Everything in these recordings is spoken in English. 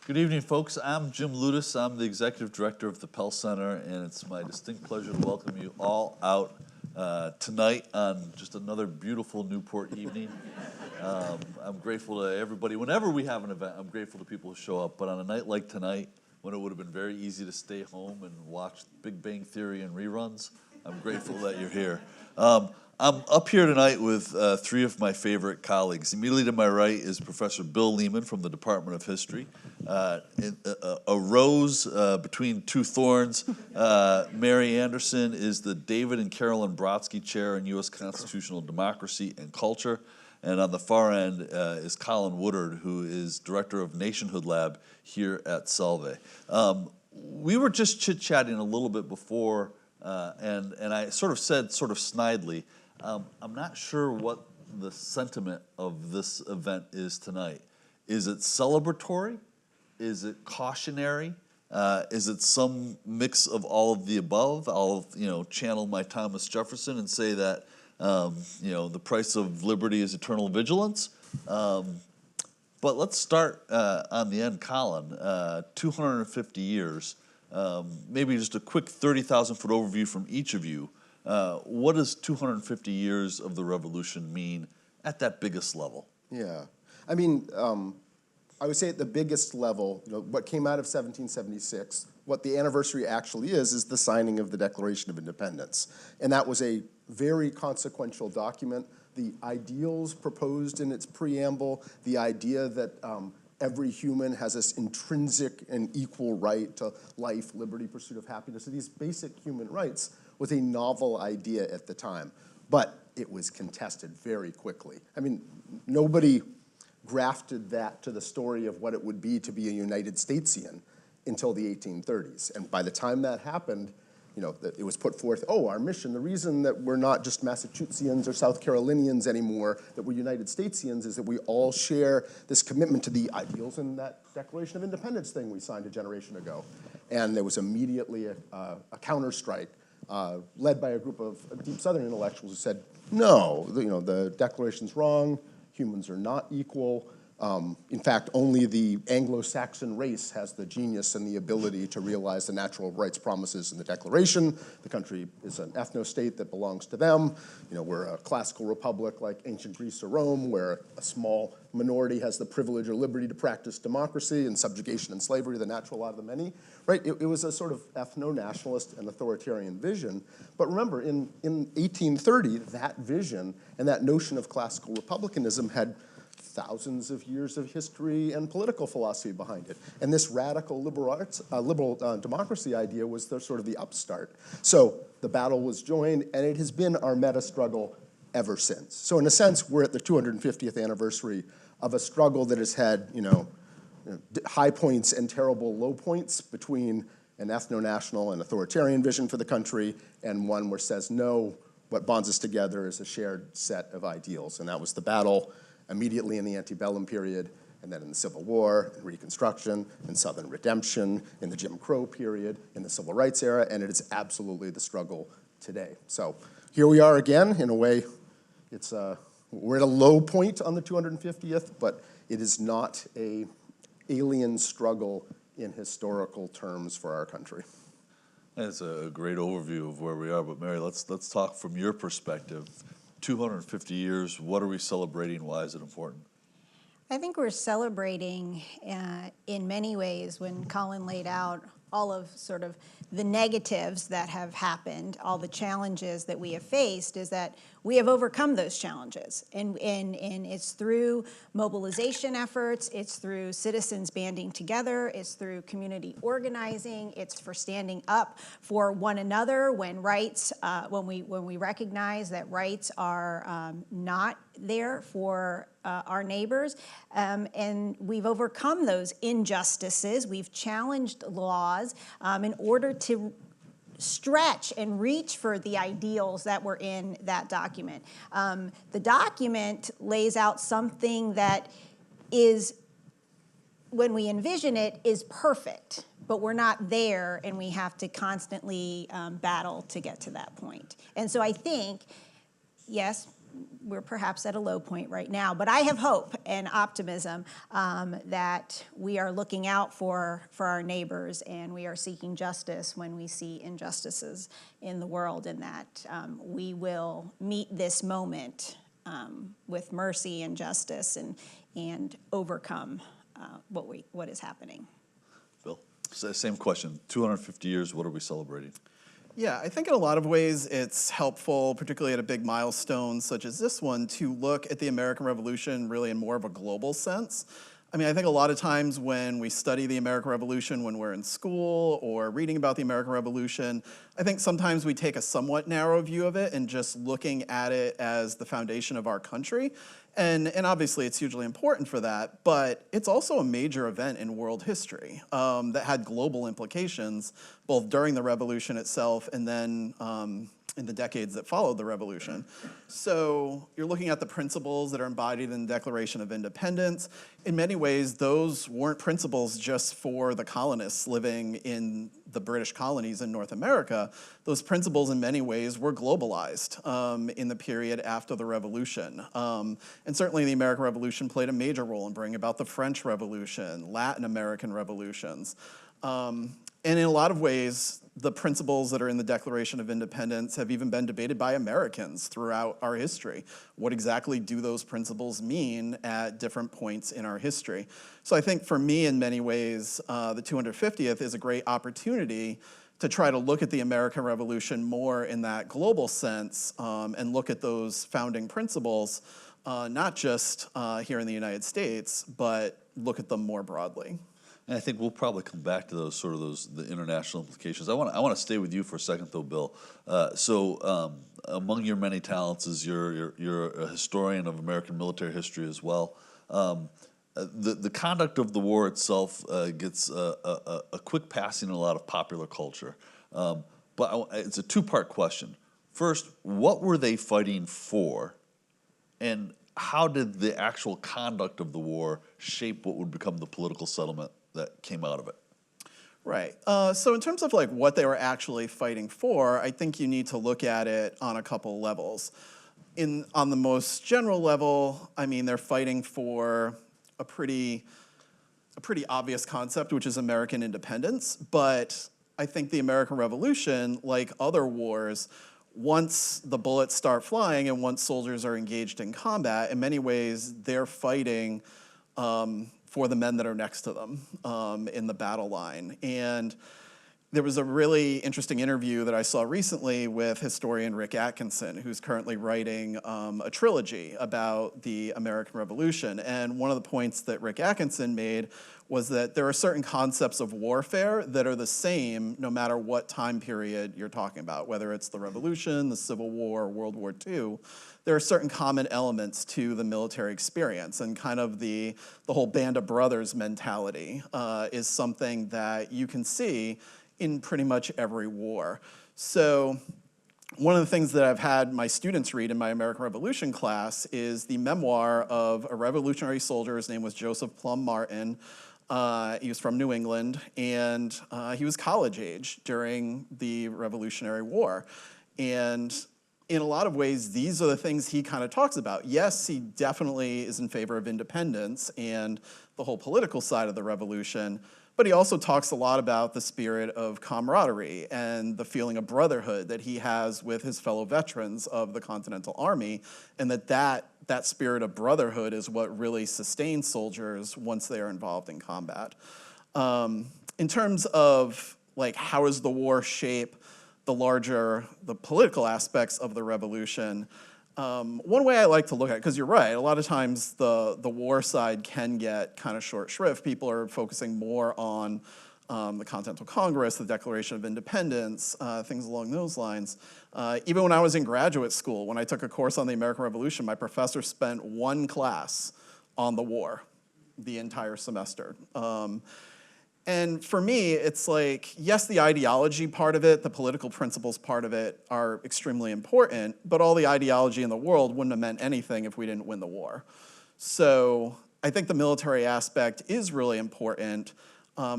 Good evening, folks. I'm Jim Ludis. I'm the Executive Director of the Pell Center, and it's my distinct pleasure to welcome you all out tonight on just another beautiful Newport evening. I'm grateful to everybody. Whenever we have an event, I'm grateful to people who show up, but on a night like tonight, when it would have been very easy to stay home and watch Big Bang Theory and reruns, I'm grateful that you're here. I'm up here tonight with three of my favorite colleagues. Immediately to my right is Professor Bill Leeman from the Department of History. A rose between two thorns. Mary Anderson is the David and Carolyn Brodsky Chair in U.S. Constitutional Democracy and Culture. And on the far end is Colin Woodard, who is Director of Nationhood Lab here at Salve. We were just chit-chatting a little bit before, and I sort of said, sort of snidely, I'm not sure what the sentiment of this event is tonight. Is it celebratory? Is it cautionary? Is it some mix of all of the above? I'll channel my Thomas Jefferson and say that the price of liberty is eternal vigilance. But let's start on the end, Colin. 250 years. Maybe just a quick 30,000-foot overview from each of you. What does 250 years of the revolution mean at that biggest level? Yeah, I mean, I would say at the biggest level, what came out of 1776, what the anniversary actually is the signing of the Declaration of Independence. And that was a very consequential document. The ideals proposed in its preamble, the idea that every human has this intrinsic and equal right to life, liberty, pursuit of happiness, these basic human rights, was a novel idea at the time, but it was contested very quickly. I mean, nobody grafted that to the story of what it would be to be a United Statesian until the 1830s. And by the time that happened, it was put forth, our mission, the reason that we're not just Massachusettsians or South Carolinians anymore, that we're United Statesians, is that we all share this commitment to the ideals in that Declaration of Independence thing we signed a generation ago. And there was immediately a counterstrike led by a group of deep Southern intellectuals who said, no, the Declaration's wrong, humans are not equal. In fact, only the Anglo-Saxon race has the genius and the ability to realize the natural rights promises in the Declaration. The country is an ethno-state that belongs to them. We're a classical republic like ancient Greece or Rome, where a small minority has the privilege or liberty to practice democracy, and subjugation and slavery, the natural lot of the many. Right? It was a sort of ethno-nationalist and authoritarian vision. But remember, in 1830, that vision and that notion of classical republicanism had thousands of years of history and political philosophy behind it. And this radical liberal democracy idea was sort of the upstart. So the battle was joined, and it has been our meta struggle ever since. So in a sense, we're at the 250th anniversary of a struggle that has had, high points and terrible low points between an ethno-national and authoritarian vision for the country and one where says, no, what bonds us together is a shared set of ideals. And that was the battle immediately in the antebellum period, and then in the Civil War, in Reconstruction, in Southern Redemption, in the Jim Crow period, in the Civil Rights era, and it is absolutely the struggle today. So here we are again. In a way, we're at a low point on the 250th, but it is not an alien struggle in historical terms for our country. That's a great overview of where we are, but Mary, let's talk from your perspective. 250 years, what are we celebrating? Why is it important? I think we're celebrating in many ways when Colin laid out all of sort of the negatives that have happened, all the challenges that we have faced, is that we have overcome those challenges. And it's through mobilization efforts, it's through citizens banding together, it's through community organizing, it's for standing up for one another when rights, when we recognize that rights are not there for our neighbors, and we've overcome those injustices. We've challenged laws in order to stretch and reach for the ideals that were in that document. The document lays out something that is, when we envision it, is perfect, but we're not there, and we have to constantly battle to get to that point. And so I think, yes, we're perhaps at a low point right now, but I have hope and optimism that we are looking out for our neighbors, and we are seeking justice when we see injustices in the world, and that we will meet this moment with mercy and justice and overcome what is happening. Bill, same question. 250 years, what are we celebrating? Yeah, I think in a lot of ways it's helpful, particularly at a big milestone such as this one, to look at the American Revolution really in more of a global sense. I mean, I think a lot of times when we study the American Revolution when we're in school or reading about the American Revolution, I think sometimes we take a somewhat narrow view of it and just looking at it as the foundation of our country. And obviously it's hugely important for that, but it's also a major event in world history that had global implications, both during the revolution itself and then in the decades that followed the revolution. So you're looking at the principles that are embodied in the Declaration of Independence. In many ways, those weren't principles just for the colonists living in the British colonies in North America. Those principles in many ways were globalized in the period after the revolution. And certainly the American Revolution played a major role in bringing about the French Revolution, Latin American revolutions. And in a lot of ways, the principles that are in the Declaration of Independence have even been debated by Americans throughout our history. What exactly do those principles mean at different points in our history? So I think for me, in many ways, the 250th is a great opportunity to try to look at the American Revolution more in that global sense and look at those founding principles, not just here in the United States, but look at them more broadly. And I think we'll probably come back to the international implications. I want to stay with you for a second, though, Bill. Among your many talents is you're a historian of American military history as well. The conduct of the war itself gets a quick passing in a lot of popular culture, but it's a two-part question. First, what were they fighting for, and how did the actual conduct of the war shape what would become the political settlement that came out of it? Right. So in terms of like what they were actually fighting for, I think you need to look at it on a couple levels. On the most general level, I mean, they're fighting for a pretty obvious concept, which is American independence. But I think the American Revolution, like other wars, once the bullets start flying and once soldiers are engaged in combat, in many ways they're fighting for the men that are next to them in the battle line. And there was a really interesting interview that I saw recently with historian Rick Atkinson, who's currently writing a trilogy about the American Revolution. And one of the points that Rick Atkinson made was that there are certain concepts of warfare that are the same no matter what time period you're talking about, whether it's the Revolution, the Civil War, World War II. There are certain common elements to the military experience, and kind of the whole band of brothers mentality is something that you can see in pretty much every war. So one of the things that I've had my students read in my American Revolution class is the memoir of a revolutionary soldier. His name was Joseph Plum Martin. He was from New England, and he was college age during the Revolutionary War. And in a lot of ways, these are the things he kind of talks about. Yes, he definitely is in favor of independence and the whole political side of the revolution, but he also talks a lot about the spirit of camaraderie and the feeling of brotherhood that he has with his fellow veterans of the Continental Army, and that spirit of brotherhood is what really sustains soldiers once they are involved in combat. In terms of like how does the war shape the political aspects of the revolution, one way I like to look at it, because you're right, a lot of times the war side can get kind of short shrift. People are focusing more on the Continental Congress, the Declaration of Independence, things along those lines. Even when I was in graduate school, when I took a course on the American Revolution, my professor spent one class on the war the entire semester. And for me, it's like, yes, the ideology part of it, the political principles part of it are extremely important, but all the ideology in the world wouldn't have meant anything if we didn't win the war. So I think the military aspect is really important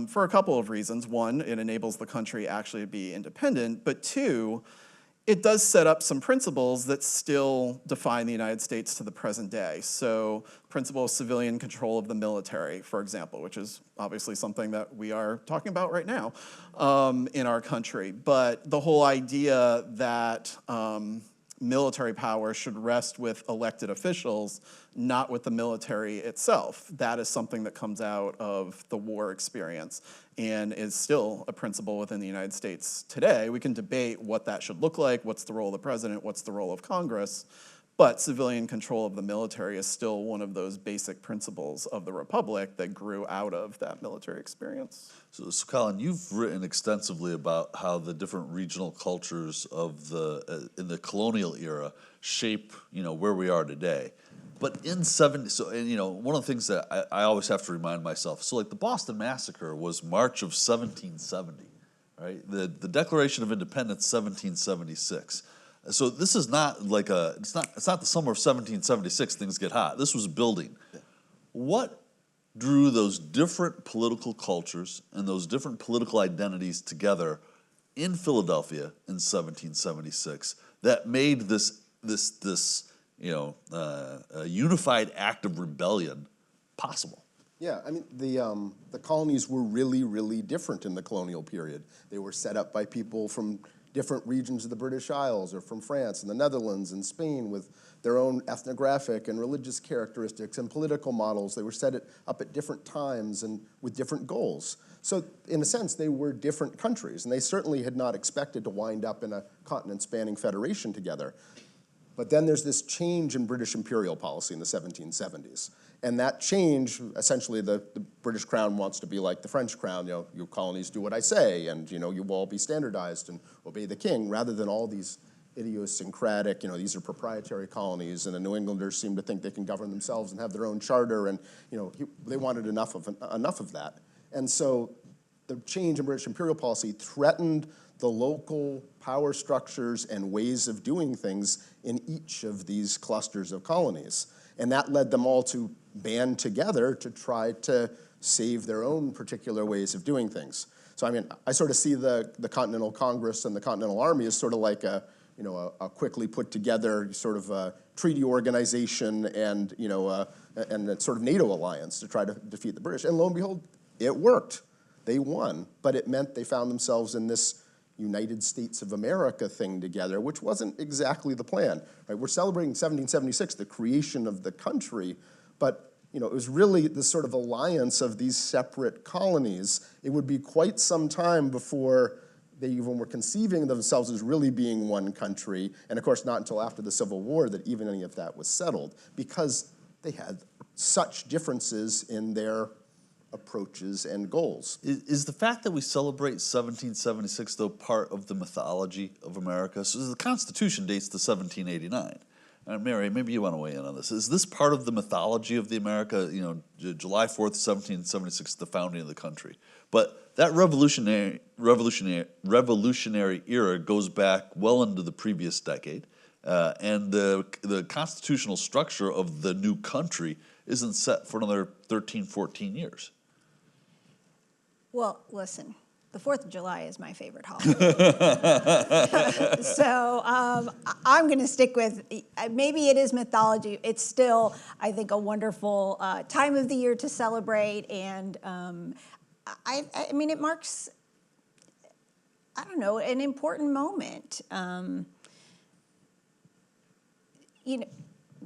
for a couple of reasons. One, it enables the country actually to be independent, but two, it does set up some principles that still define the United States to the present day. So principle of civilian control of the military, for example, which is obviously something that we are talking about right now in our country. But the whole idea that military power should rest with elected officials, not with the military itself. That is something that comes out of the war experience and is still a principle within the United States today. We can debate what that should look like, what's the role of the president, what's the role of Congress, but civilian control of the military is still one of those basic principles of the Republic that grew out of that military experience. So Colin, you've written extensively about how the different regional cultures of in the colonial era shape, where we are today. But in one of the things that I always have to remind myself, so like the Boston Massacre was March of 1770, right? The Declaration of Independence, 1776. So this is not like it's not the summer of 1776 things get hot. This was building. What drew those different political cultures and those different political identities together in Philadelphia in 1776 that made this unified act of rebellion possible? Yeah, I mean, the colonies were really, really different in the colonial period. They were set up by people from different regions of the British Isles or from France and the Netherlands and Spain with their own ethnographic and religious characteristics and political models. They were set up at different times and with different goals. So in a sense, they were different countries, and they certainly had not expected to wind up in a continent-spanning federation together. But then there's this change in British imperial policy in the 1770s. And that change, essentially the British crown wants to be like the French crown, you colonies do what I say, and you will all be standardized and obey the king, rather than all these idiosyncratic, these are proprietary colonies, and the New Englanders seem to think they can govern themselves and have their own charter, and they wanted enough of that. And so the change in British imperial policy threatened the local power structures and ways of doing things in each of these clusters of colonies. And that led them all to band together to try to save their own particular ways of doing things. So I mean, I sort of see the Continental Congress and the Continental Army as sort of like a quickly put together sort of a treaty organization and a sort of NATO alliance to try to defeat the British. And lo and behold, it worked. They won, but it meant they found themselves in this United States of America thing together, which wasn't exactly the plan. Right? We're celebrating 1776, the creation of the country, but it was really this sort of alliance of these separate colonies. It would be quite some time before they even were conceiving themselves as really being one country, and of course not until after the Civil War that even any of that was settled, because they had such differences in their approaches and goals. Is the fact that we celebrate 1776, though, part of the mythology of America? So the Constitution dates to 1789. Mary, maybe you want to weigh in on this. Is this part of the mythology of the America? July 4th, 1776, the founding of the country. But that revolutionary era goes back well into the previous decade. And the constitutional structure of the new country isn't set for another 13, 14 years. Well, listen, the 4th of July is my favorite holiday. So I'm going to stick with, maybe it is mythology. It's still, I think, a wonderful time of the year to celebrate. And I mean, it marks, an important moment.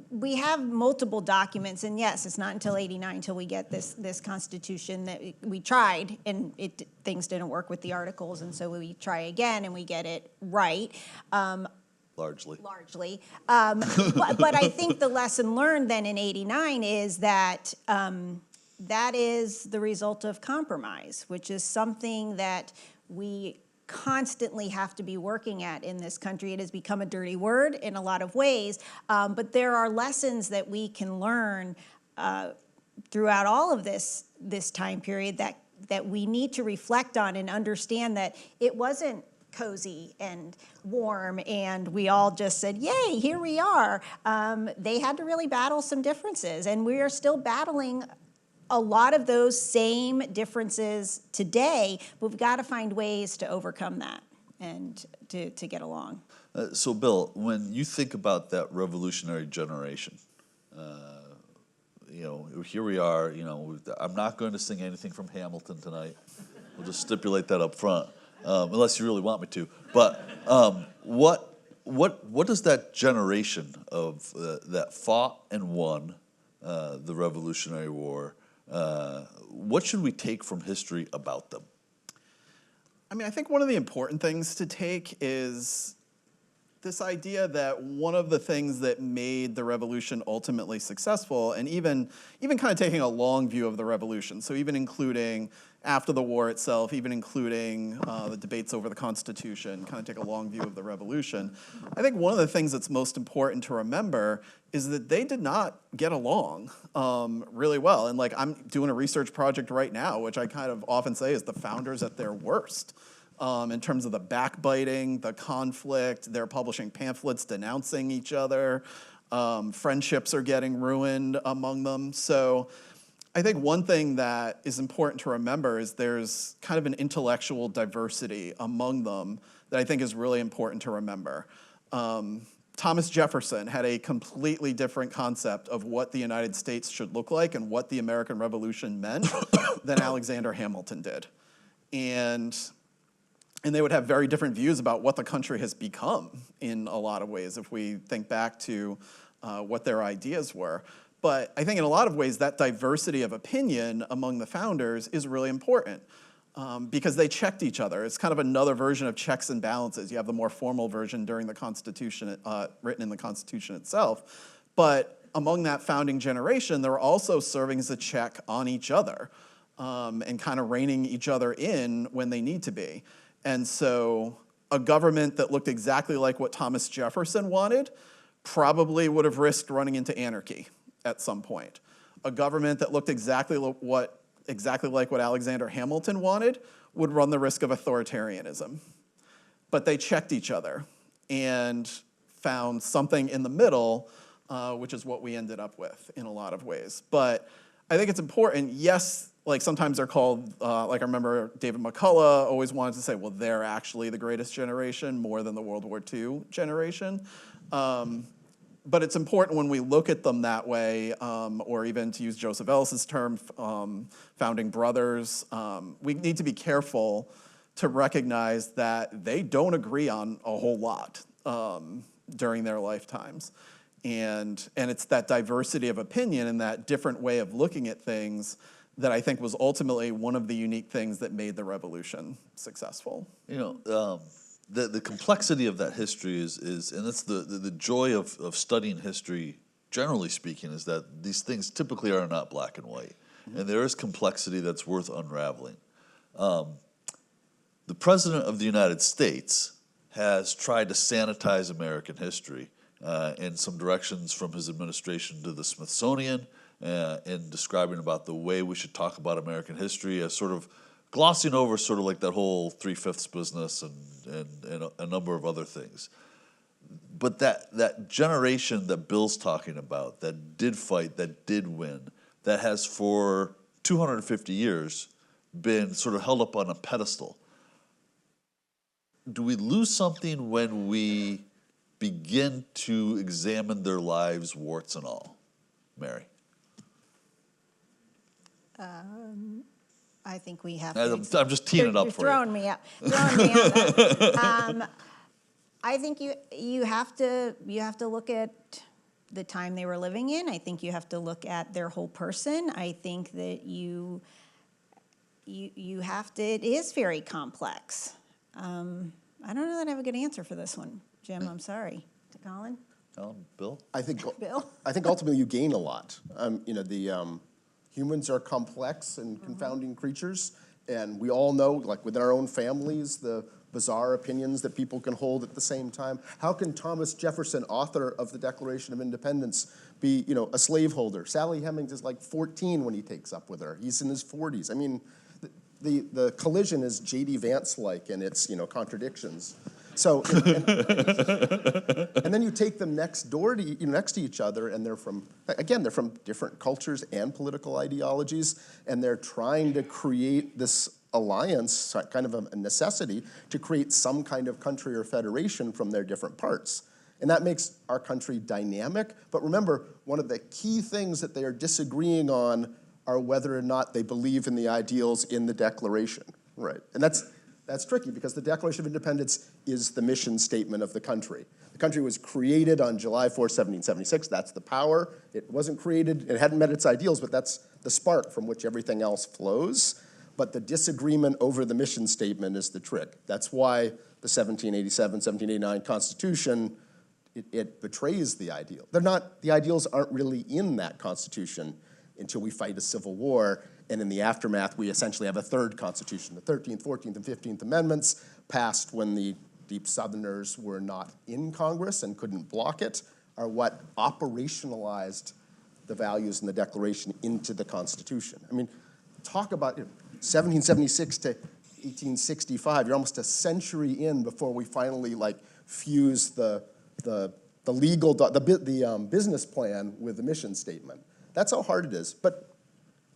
We have multiple documents, and yes, it's not until '89 until we get this Constitution that we tried, and things didn't work with the articles, and so we try again, and we get it right. Largely. But I think the lesson learned then in '89 is that that is the result of compromise, which is something that we constantly have to be working at in this country. It has become a dirty word in a lot of ways, but there are lessons that we can learn throughout all of this time period that we need to reflect on and understand that it wasn't cozy and warm and we all just said, yay, here we are. They had to really battle some differences, and we are still battling a lot of those same differences today, but we've got to find ways to overcome that. and to get along. So, Bill, when you think about that revolutionary generation, here we are. I'm not going to sing anything from Hamilton tonight. We'll just stipulate that up front, unless you really want me to. But what does that generation of that fought and won the Revolutionary War? What should we take from history about them? I mean, I think one of the important things to take is this idea that one of the things that made the revolution ultimately successful, and even kind of taking a long view of the revolution, so even including after the war itself, even including the debates over the Constitution, kind of take a long view of the revolution, I think one of the things that's most important to remember is that they did not get along really well. And like, I'm doing a research project right now, which I kind of often say is the founders at their worst. In terms of the backbiting, the conflict, they're publishing pamphlets denouncing each other, friendships are getting ruined among them. So I think one thing that is important to remember is there's kind of an intellectual diversity among them that I think is really important to remember. Thomas Jefferson had a completely different concept of what the United States should look like and what the American Revolution meant than Alexander Hamilton did. And they would have very different views about what the country has become in a lot of ways if we think back to what their ideas were. But I think in a lot of ways that diversity of opinion among the founders is really important because they checked each other. It's kind of another version of checks and balances. You have the more formal version during the Constitution, written in the Constitution itself. But among that founding generation, they were also serving as a check on each other and kind of reining each other in when they need to be. And so a government that looked exactly like what Thomas Jefferson wanted probably would have risked running into anarchy at some point. A government that looked exactly like what Alexander Hamilton wanted would run the risk of authoritarianism. But they checked each other and found something in the middle, which is what we ended up with in a lot of ways. But I think it's important, yes, like sometimes they're called, like I remember David McCullough always wanted to say, well, they're actually the greatest generation more than the World War II generation. But it's important when we look at them that way, or even to use Joseph Ellis's term, founding brothers, we need to be careful to recognize that they don't agree on a whole lot during their lifetimes. And it's that diversity of opinion and that different way of looking at things that I think was ultimately one of the unique things that made the revolution successful. The complexity of that history is and that's the joy of studying history, generally speaking, is that these things typically are not black and white. Mm-hmm. And there is complexity that's worth unraveling. The President of the United States has tried to sanitize American history in some directions from his administration to the Smithsonian, in describing about the way we should talk about American history as sort of glossing over sort of like that whole 3/5 business and a number of other things. But that generation that Bill's talking about, that did fight, that did win, that has for 250 years been sort of held up on a pedestal. Do we lose something when we begin to examine their lives, warts and all? Mary? I think we have to. I'm just teeing it up for you. Throwing me out there. I think you have to look at the time they were living in. I think you have to look at their whole person. I think that you have to. It is very complex. I don't know that I have a good answer for this one, Jim. I'm sorry. To Colin? Bill? I think Bill? I think ultimately you gain a lot. Humans are complex and confounding creatures, and we all know, like within our own families, the bizarre opinions that people can hold at the same time. How can Thomas Jefferson, author of the Declaration of Independence, be, a slaveholder? Sally Hemings is like 14 when he takes up with her. He's in his 40s. I mean, the collision is J.D. Vance-like in its, contradictions. So, and then you take them next to each other, and they're from different cultures and political ideologies, and they're trying to create this alliance, kind of a necessity, to create some kind of country or federation from their different parts. And that makes our country dynamic. But remember, one of the key things that they are disagreeing on are whether or not they believe in the ideals in the Declaration, right? And that's tricky because the Declaration of Independence is the mission statement of the country. The country was created on July 4, 1776. That's the power. It wasn't created, it hadn't met its ideals, but that's the spark from which everything else flows. But the disagreement over the mission statement is the trick. That's why the 1787, 1789 Constitution, it betrays the ideal. The ideals aren't really in that Constitution until we fight a civil war, and in the aftermath, we essentially have a third Constitution. The 13th, 14th, and 15th Amendments passed when the Deep Southerners were not in Congress and couldn't block it, are what operationalized the values in the Declaration into the Constitution. I mean, talk about 1776 to 1865. You're almost a century in before we finally fuse the legal business plan with the mission statement. That's how hard it is. But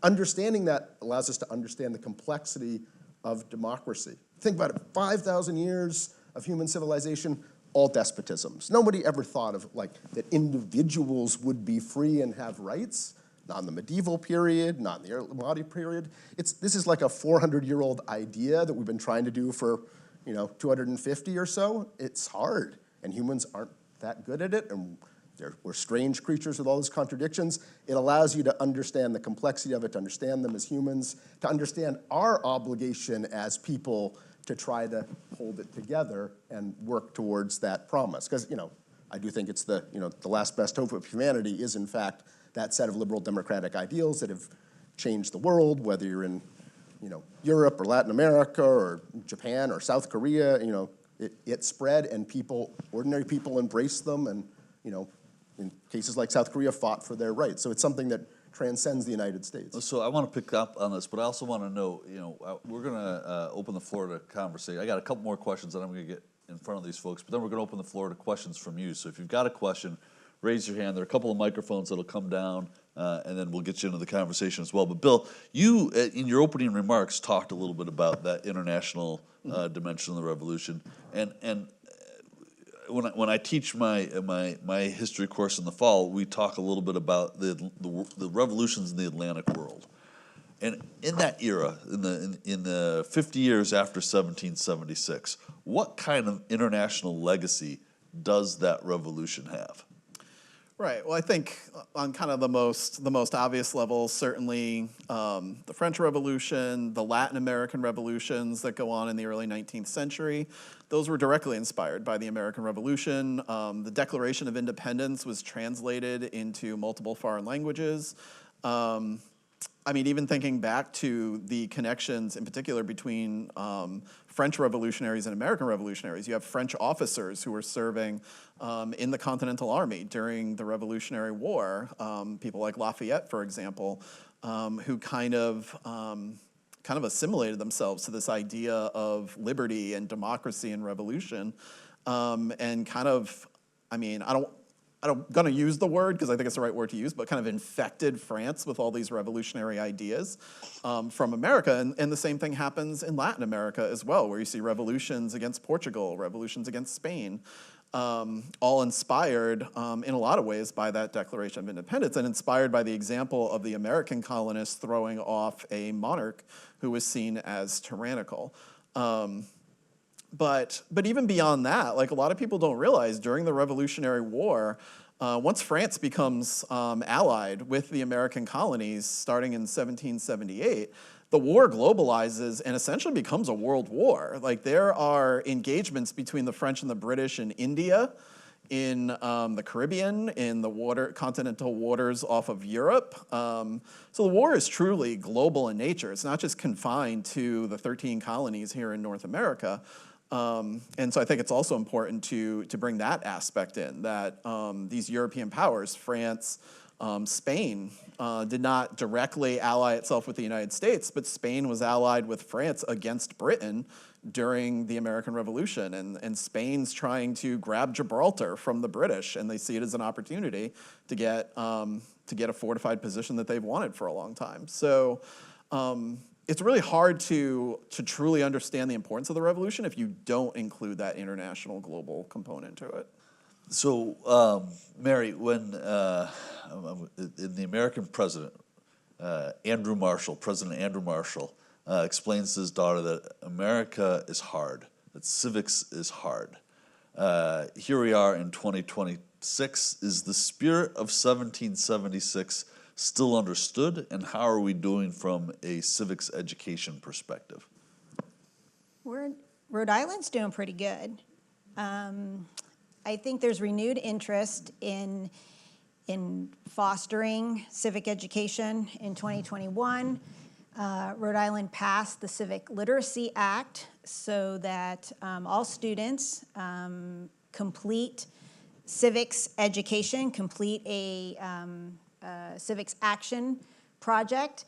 understanding that allows us to understand the complexity of democracy. Think about it, 5,000 years of human civilization, all despotisms. Nobody ever thought of that individuals would be free and have rights. Not in the medieval period, not in the early modern period. This is like a 400-year-old idea that we've been trying to do for 250 or so. It's hard, and humans aren't that good at it, and we're strange creatures with all those contradictions. It allows you to understand the complexity of it, to understand them as humans, to understand our obligation as people to try to hold it together and work towards that promise. Because, I do think it's the last best hope of humanity is, in fact, that set of liberal democratic ideals that have changed the world, whether you're in, Europe or Latin America or Japan or South Korea, it spread and ordinary people embraced them and, in cases like South Korea, fought for their rights. So it's something that transcends the United States. So I want to pick up on this, but I also want to know, we're going to open the floor to conversation. I got a couple more questions that I'm going to get in front of these folks, but then we're going to open the floor to questions from you. So if you've got a question, raise your hand. There are a couple of microphones that'll come down, and then we'll get you into the conversation as well. But Bill, you, in your opening remarks, talked a little bit about that international dimension of the revolution. And when I teach my history course in the fall, we talk a little bit about the revolutions in the Atlantic world. And in that era, in the 50 years after 1776, what kind of international legacy does that revolution have? Right. Well, I think on kind of the most obvious level, certainly the French Revolution, the Latin American revolutions that go on in the early 19th century, those were directly inspired by the American Revolution. The Declaration of Independence was translated into multiple foreign languages. Even thinking back to the connections in particular between French revolutionaries and American revolutionaries, you have French officers who were serving in the Continental Army during the Revolutionary War. People like Lafayette, for example, who kind of assimilated themselves to this idea of liberty and democracy and revolution, I'm going to use the word because I think it's the right word to use, but kind of infected France with all these revolutionary ideas from America. And the same thing happens in Latin America as well, where you see revolutions against Portugal, revolutions against Spain, all inspired in a lot of ways by that Declaration of Independence and inspired by the example of the American colonists throwing off a monarch who was seen as tyrannical. But even beyond that, a lot of people don't realize, during the Revolutionary War, once France becomes allied with the American colonies starting in 1778, the war globalizes and essentially becomes a world war. There are engagements between the French and the British in India, in the Caribbean, in the continental waters off of Europe. So the war is truly global in nature. It's not just confined to the 13 colonies here in North America. And so I think it's also important to bring that aspect in, that these European powers, France, Spain, did not directly ally itself with the United States, but Spain was allied with France against Britain during the American Revolution. And Spain's trying to grab Gibraltar from the British, and they see it as an opportunity to get a fortified position that they've wanted for a long time. So it's really hard to truly understand the importance of the revolution if you don't include that international global component to it. So, Mary, when in the American president, President Andrew Marshall, explains to his daughter that America is hard, that civics is hard. Here we are in 2026. Is the spirit of 1776 still understood, and how are we doing from a civics education perspective? Rhode Island's doing pretty good. I think there's renewed interest in fostering civic education in 2021. Rhode Island passed the Civic Literacy Act so that all students complete civics education, complete a civics action project.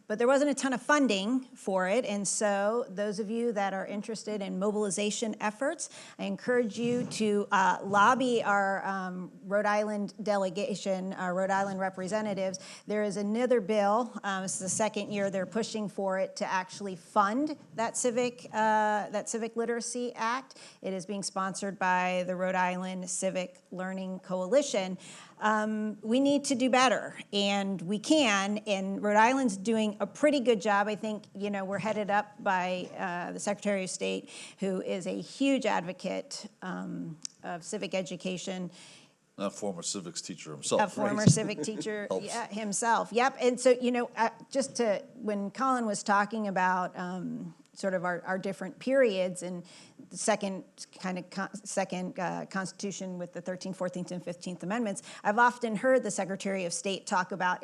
But there wasn't a ton of funding for it, and so those of you that are interested in mobilization efforts, I encourage you to lobby our Rhode Island delegation, our Rhode Island representatives. There is another bill, this is the second year they're pushing for it, to actually fund that Civic Literacy Act. It is being sponsored by the Rhode Island Civic Learning Coalition. We need to do better, and we can, and Rhode Island's doing a pretty good job. I think, we're headed up by the Secretary of State, who is a huge advocate of civic education. A former civics teacher himself. A former civic teacher himself, yep. And so, when Colin was talking about sort of our different periods, and the second Constitution with the 13th, 14th, and 15th Amendments, I've often heard the Secretary of State talk about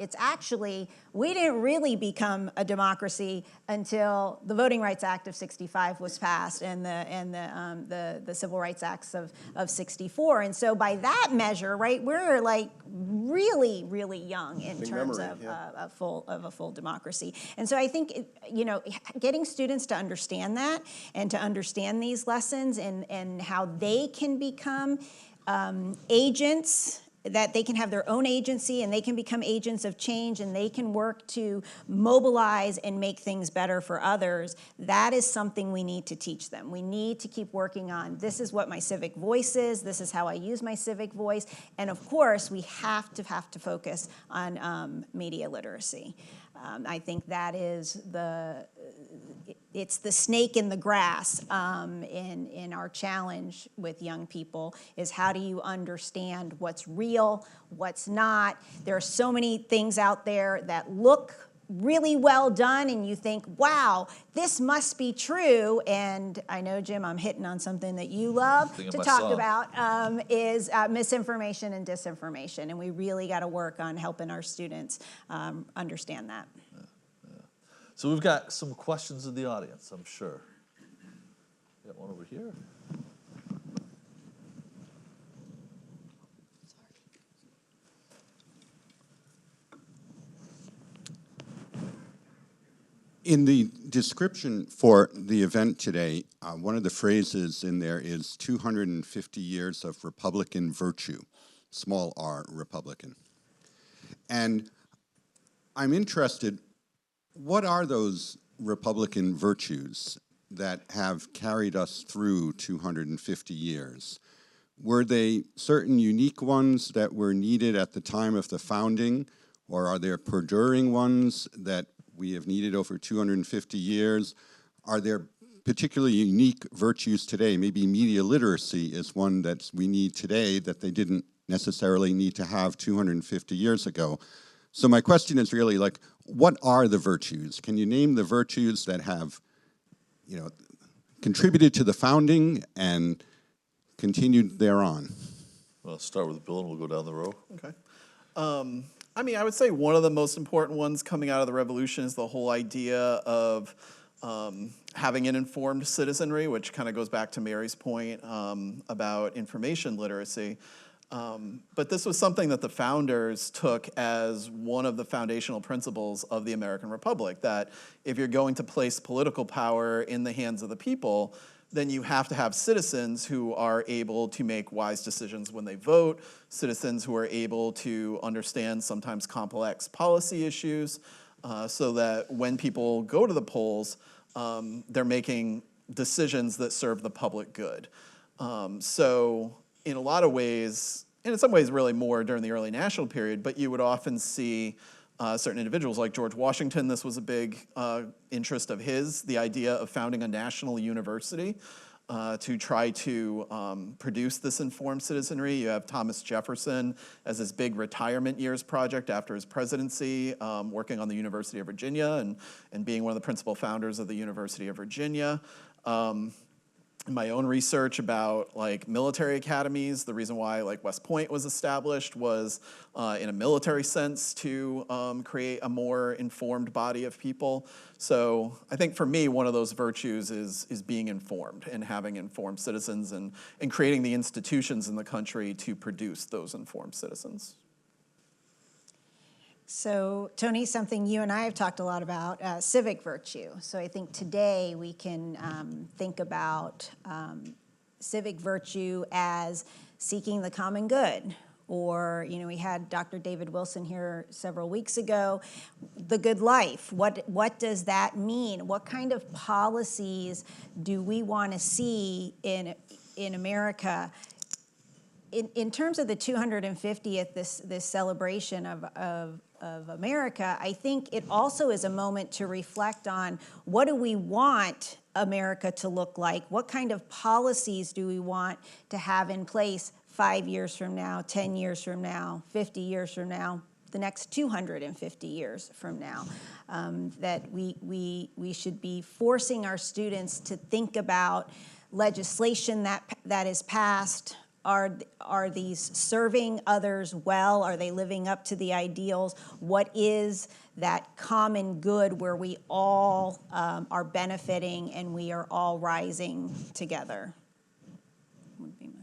we didn't really become a democracy until the Voting Rights Act of '65 was passed and the Civil Rights Acts of '64. And so by that measure, right, we're like really, really young in terms of a full democracy. And so I think, getting students to understand that and to understand these lessons and how they can become agents, that they can have their own agency and they can become agents of change and they can work to mobilize and make things better for others. That is something we need to teach them. We need to keep working on, this is what my civic voice is, this is how I use my civic voice, and of course we have to focus on media literacy. I think that is it's the snake in the grass in our challenge with young people, is how do you understand what's real, what's not. There are so many things out there that look really well done and you think, wow, this must be true. And I know, Jim, I'm hitting on something that you love to talk about, is misinformation and disinformation. And we really got to work on helping our students understand that. So we've got some questions in the audience, I'm sure. Got one over here. In the description for the event today, one of the phrases in there is 250 years of Republican virtue, small r, Republican. And I'm interested, what are those Republican virtues that have carried us through 250 years? Were they certain unique ones that were needed at the time of the founding, or are there perduring ones that we have needed over 250 years? Are there particularly unique virtues today? Maybe media literacy is one that we need today that they didn't necessarily need to have 250 years ago. So my question is really like, what are the virtues? Can you name the virtues that have, contributed to the founding and continued thereon? Well, let's start with Bill and we'll go down the row. Okay. I would say one of the most important ones coming out of the revolution is the whole idea of having an informed citizenry, which kind of goes back to Mary's point about information literacy. But this was something that the founders took as one of the foundational principles of the American Republic, that if you're going to place political power in the hands of the people, then you have to have citizens who are able to make wise decisions when they vote, citizens who are able to understand sometimes complex policy issues, so that when people go to the polls, they're making decisions that serve the public good. So in a lot of ways, and in some ways really more during the early national period, but you would often see certain individuals like George Washington. This was a big interest of his, the idea of founding a national university to try to produce this informed citizenry. You have Thomas Jefferson as his big retirement years project after his presidency, working on the University of Virginia and being one of the principal founders of the University of Virginia. My own research about like military academies, the reason why like West Point was established was in a military sense to create a more informed body of people. So I think for me, one of those virtues is being informed and having informed citizens and creating the institutions in the country to produce those informed citizens. So, Tony, something you and I have talked a lot about, civic virtue. So I think today we can think about civic virtue as seeking the common good. Or, you know, we had Dr. David Wilson here several weeks ago. The good life, what does that mean? What kind of policies do we want to see in America? In terms of the 250th, this celebration of America, I think it also is a moment to reflect on what do we want America to look like? What kind of policies do we want to have in place 5 years from now, 10 years from now, 50 years from now, the next 250 years from now? That we should be forcing our students to think about legislation that is passed. Are these serving others well? Are they living up to the ideals? What is that common good where we all are benefiting and we are all rising together? Would be mine.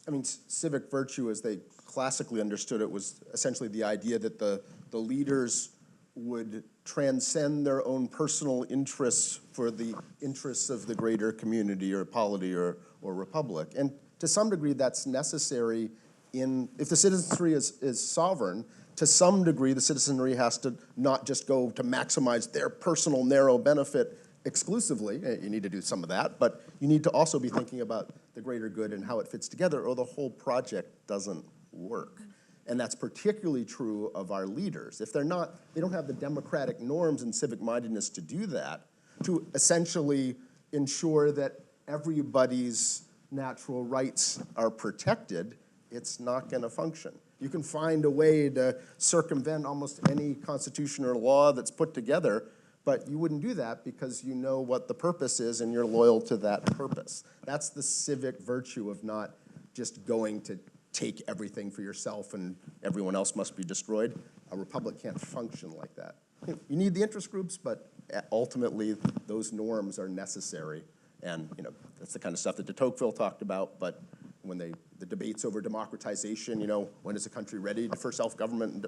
I mean, civic virtue, as they classically understood it, was essentially the idea that the leaders would transcend their own personal interests for the interests of the greater community or polity or republic. And to some degree, that's necessary if the citizenry is sovereign, to some degree, the citizenry has to not just go to maximize their personal narrow benefit exclusively. You need to do some of that, but you need to also be thinking about the greater good and how it fits together, or the whole project doesn't work. And that's particularly true of our leaders. If they don't have the democratic norms and civic mindedness to do that, to essentially ensure that everybody's natural rights are protected, it's not going to function. You can find a way to circumvent almost any constitution or law that's put together, but you wouldn't do that because you know what the purpose is and you're loyal to that purpose. That's the civic virtue of not just going to take everything for yourself and everyone else must be destroyed. A republic can't function like that. You need the interest groups, but ultimately those norms are necessary. And you know, that's the kind of stuff that de Tocqueville talked about, but when the debates over democratization, you know, when is a country ready for self-government,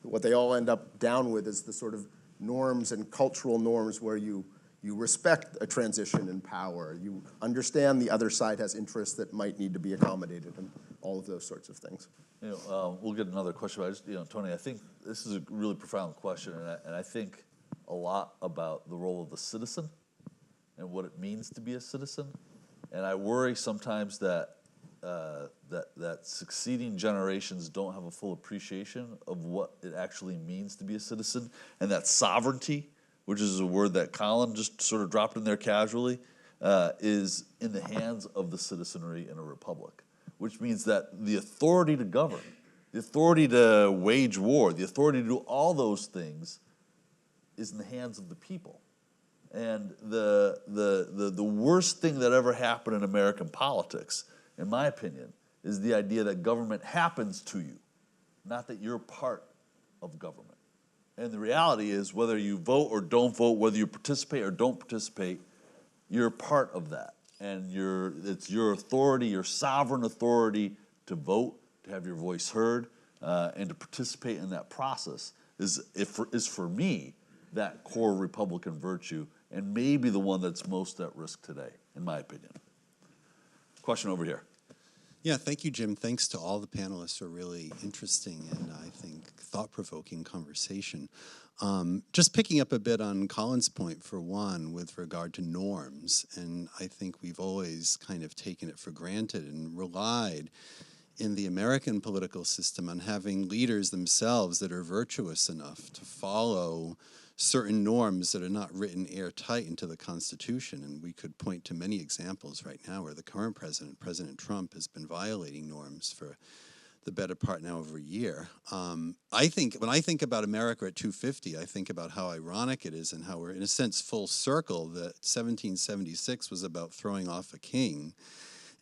what they all end up down with is the sort of norms and cultural norms where you respect a transition in power, you understand the other side has interests that might need to be accommodated, and all of those sorts of things. You know, we'll get another question, but Tony, I think this is a really profound question, and I think a lot about the role of the citizen and what it means to be a citizen. And I worry sometimes that succeeding generations don't have a full appreciation of what it actually means to be a citizen, and that sovereignty, which is a word that Colin just sort of dropped in there casually, is in the hands of the citizenry in a republic, which means that the authority to govern, the authority to wage war, the authority to do all those things is in the hands of the people. And the worst thing that ever happened in American politics, in my opinion, is the idea that government happens to you, not that you're part of government. And the reality is, whether you vote or don't vote, whether you participate or don't participate, you're part of that. And it's your authority, your sovereign authority to vote, to have your voice heard, and to participate in that process is for me that core Republican virtue, and maybe the one that's most at risk today, in my opinion. Question over here. Yeah, thank you, Jim. Thanks to all the panelists for a really interesting and, I think, thought-provoking conversation. Just picking up a bit on Colin's point, for one, with regard to norms, and I think we've always kind of taken it for granted and relied in the American political system on having leaders themselves that are virtuous enough to follow certain norms that are not written airtight into the Constitution. And we could point to many examples right now where the current president, President Trump, has been violating norms for the better part now of a year. I think when I think about America at 250, I think about how ironic it is and how we're in a sense full circle that 1776 was about throwing off a king.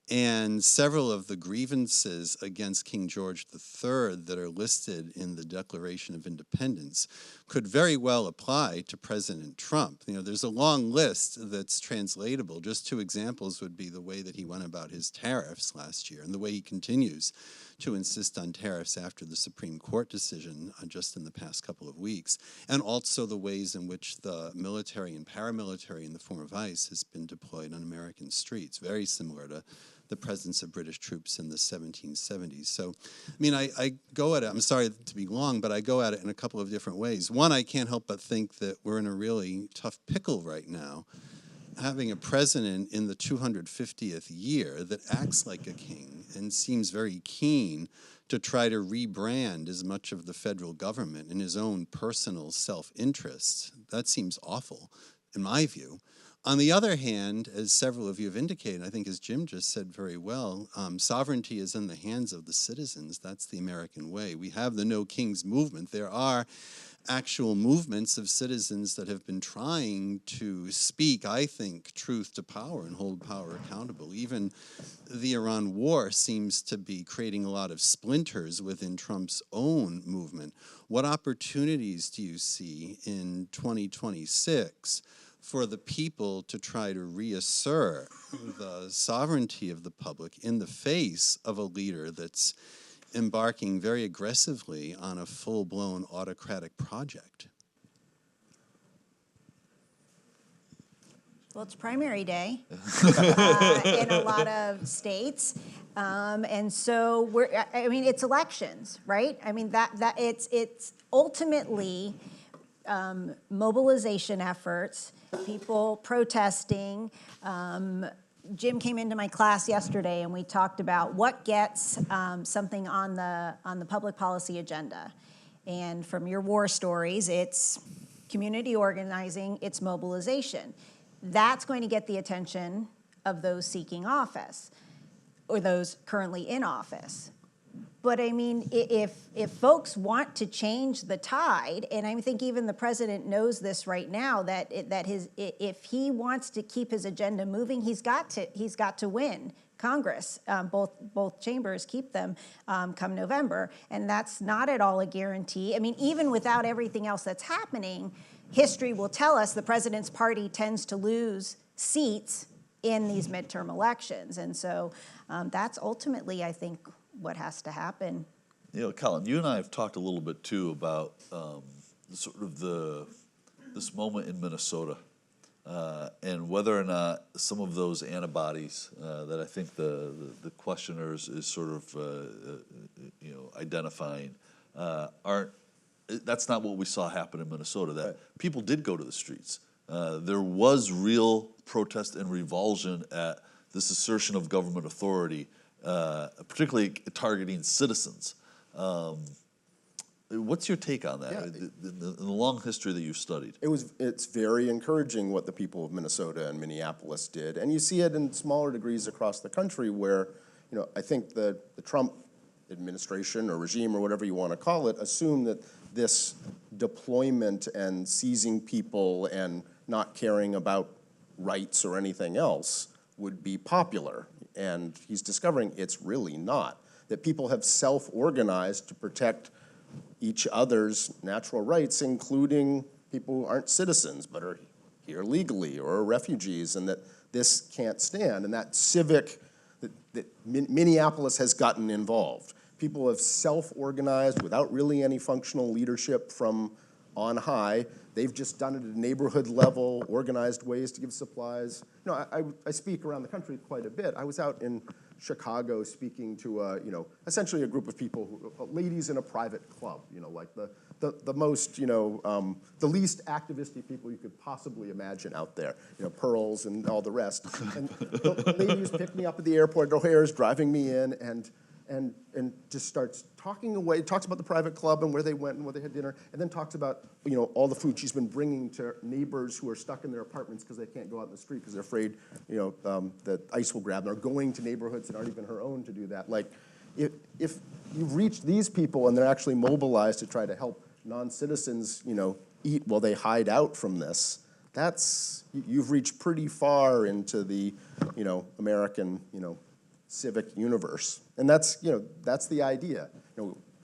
And several of the grievances against King George III that are listed in the Declaration of Independence could very well apply to President Trump. You know, there's a long list that's translatable. Just two examples would be the way that he went about his tariffs last year and the way he continues to insist on tariffs after the Supreme Court decision just in the past couple of weeks, and also the ways in which the military and paramilitary in the form of ICE has been deployed on American streets, very similar to the presence of British troops in the 1770s. So, I mean, I go at it, I'm sorry to be long, but I go at it in a couple of different ways. One, I can't help but think that we're in a really tough pickle right now, having a president in the 250th year that acts like a king and seems very keen to try to rebrand as much of the federal government in his own personal self-interest. That seems awful, in my view. On the other hand, as several of you have indicated, I think as Jim just said very well, sovereignty is in the hands of the citizens. That's the American way. We have the No Kings movement. There are actual movements of citizens that have been trying to speak, I think, truth to power and hold power accountable. Even the Iran war seems to be creating a lot of splinters within Trump's own movement. What opportunities do you see in 2026 for the people to try to reassert the sovereignty of the public in the face of a leader that's embarking very aggressively on a full-blown autocratic project? Well, it's primary day in a lot of states, and so I mean, it's elections, right? I mean, that it's ultimately mobilization efforts, people protesting. Jim came into my class yesterday, and we talked about what gets something on the public policy agenda. And from your war stories, it's community organizing, it's mobilization. That's going to get the attention of those seeking office or those currently in office. But I mean, if folks want to change the tide, and I think even the president knows this right now, that if he wants to keep his agenda moving, he's got to win Congress, both chambers, keep them come November, and that's not at all a guarantee. I mean, even without everything else that's happening, history will tell us the president's party tends to lose seats in these midterm elections, and so that's ultimately, I think, what has to happen. You know, Colin, you and I have talked a little bit too about sort of this moment in Minnesota and whether or not some of those antibodies that I think the questioners is sort of identifying aren't. That's not what we saw happen in Minnesota. That people did go to the streets. There was real protest and revulsion at this assertion of government authority, particularly targeting citizens. What's your take on that? In the long history that you've studied? It's very encouraging what the people of Minnesota and Minneapolis did, and you see it in smaller degrees across the country where, I think the Trump administration or regime or whatever you want to call it assumed that this deployment and seizing people and not caring about rights or anything else would be popular. And he's discovering it's really not. That people have self-organized to protect each other's natural rights, including people who aren't citizens but are here legally or are refugees, and that this can't stand. And that that Minneapolis has gotten involved. People have self-organized without really any functional leadership from on high. They've just done it at a neighborhood level, organized ways to give supplies. I speak around the country quite a bit. I was out in Chicago speaking to essentially a group of people, ladies in a private club, like the most, the least activistic people you could possibly imagine out there, pearls and all the rest. And the ladies picked me up at the airport, O'Hare's driving me in, and just starts talking away, talks about the private club and where they went and where they had dinner, and then talks about, all the food she's been bringing to neighbors who are stuck in their apartments because they can't go out in the street because they're afraid, that ICE will grab them, or going to neighborhoods that aren't even her own to do that. Like, if you've reached these people and they're actually mobilized to try to help non-citizens, eat while they hide out from this, you've reached pretty far into the, American, civic universe. And that's the idea.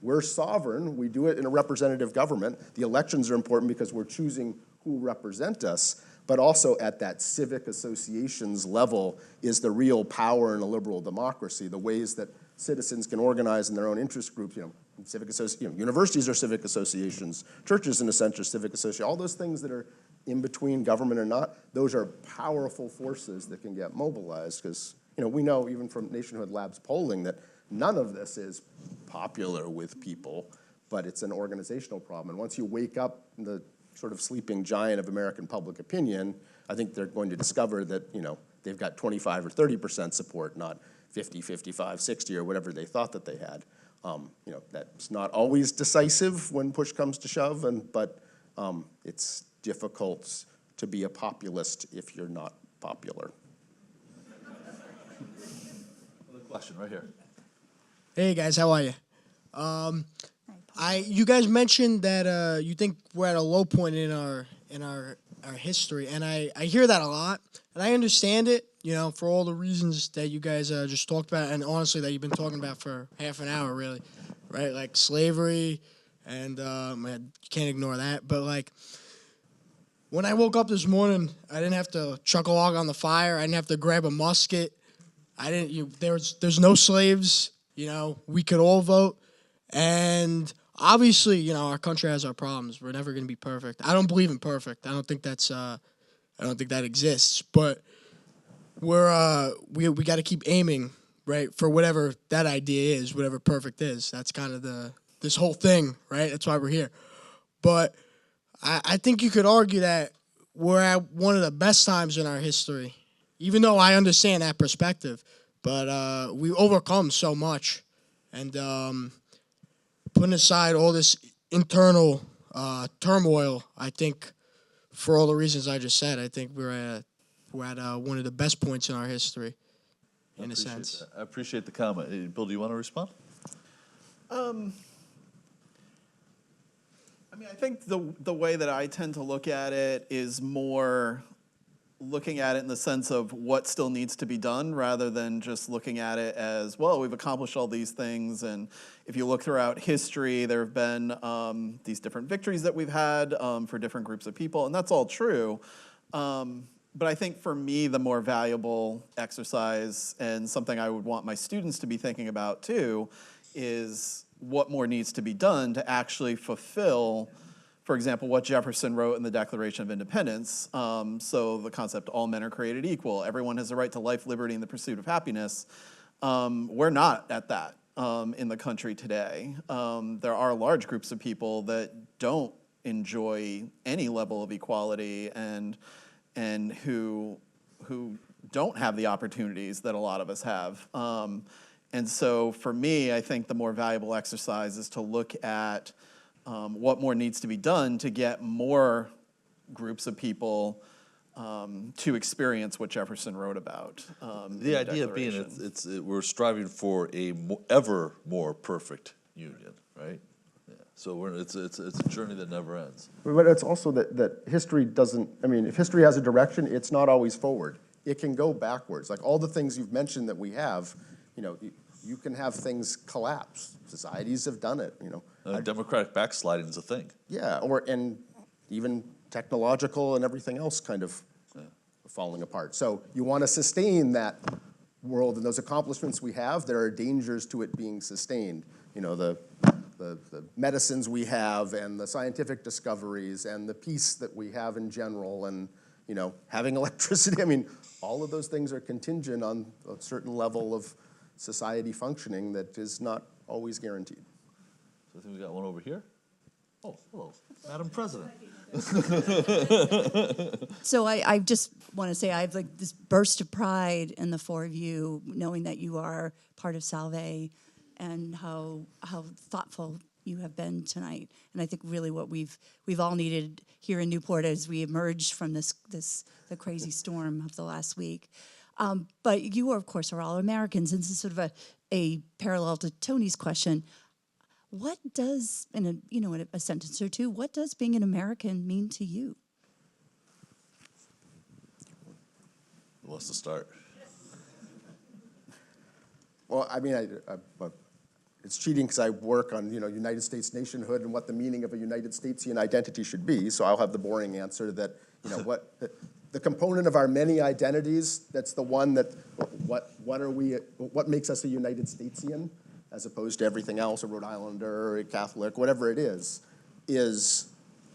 We're sovereign, we do it in a representative government. The elections are important because we're choosing who represent us, but also at that civic associations level is the real power in a liberal democracy, the ways that citizens can organize in their own interest groups, universities are civic associations, churches in a sense are civic associations, all those things that are in between government or not, those are powerful forces that can get mobilized because we know even from Nationhood Labs polling that none of this is popular with people, but it's an organizational problem. And once you wake up the sort of sleeping giant of American public opinion, I think they're going to discover that, they've got 25 or 30% support, not 50, 55, 60, or whatever they thought that they had. That's not always decisive when push comes to shove, but it's difficult to be a populist if you're not popular. Question right here. Hey guys, how are you? You guys mentioned that you think we're at a low point in our history, and I hear that a lot, and I understand it, for all the reasons that you guys just talked about, and honestly that you've been talking about for half an hour, really, right? Like slavery, and you can't ignore that. But like, when I woke up this morning, I didn't have to chuck a log on the fire. I didn't have to grab a musket. There's no slaves, we could all vote. And obviously, our country has our problems. We're never going to be perfect. I don't believe in perfect. I don't think that exists. But we got to keep aiming, right, for whatever that idea is, whatever perfect is. That's kind of this whole thing, right? That's why we're here. But I think you could argue that we're at one of the best times in our history. Even though I understand that perspective, but we overcome so much, and putting aside all this internal turmoil, I think, for all the reasons I just said, I think we're at one of the best points in our history, in a sense. I appreciate the comment. Bill, do you want to respond? I think the way that I tend to look at it is more looking at it in the sense of what still needs to be done rather than just looking at it as, well, we've accomplished all these things. And if you look throughout history, there have been these different victories that we've had for different groups of people, and that's all true. But I think for me, the more valuable exercise and something I would want my students to be thinking about too is what more needs to be done to actually fulfill, for example, what Jefferson wrote in the Declaration of Independence. So the concept, all men are created equal, everyone has the right to life, liberty, and the pursuit of happiness. We're not at that in the country today. There are large groups of people that don't enjoy any level of equality and who don't have the opportunities that a lot of us have. And so for me, I think the more valuable exercise is to look at what more needs to be done to get more groups of people to experience what Jefferson wrote about. The idea being we're striving for a ever more perfect union, right? Yeah. So it's a journey that never ends. But it's also that history doesn't, if history has a direction, it's not always forward. It can go backwards. Like all the things you've mentioned that we have, you can have things collapse. Societies have done it, Democratic backsliding is a thing. Yeah, and even technological and everything else kind of falling apart. So you want to sustain that world and those accomplishments we have. There are dangers to it being sustained. The medicines we have and the scientific discoveries and the peace that we have in general and having electricity. All of those things are contingent on a certain level of society functioning that is not always guaranteed. So I think we got one over here. Oh, hello, Madam President. So I just want to say I have like this burst of pride in the four of you, knowing that you are part of Salve, and how thoughtful you have been tonight. And I think really what we've all needed here in Newport as we emerge from the crazy storm of the last week. But you, of course, are all Americans, and this is sort of a parallel to Tony's question. What does, in a sentence or two, what does being an American mean to you? Who wants to start? Well, I mean, it's cheating because I work on, United States nationhood and what the meaning of a United Statesian identity should be. So I'll have the boring answer that, what the component of our many identities, that's the one that, what makes us a United Statesian, as opposed to everything else, a Rhode Islander, a Catholic, whatever it is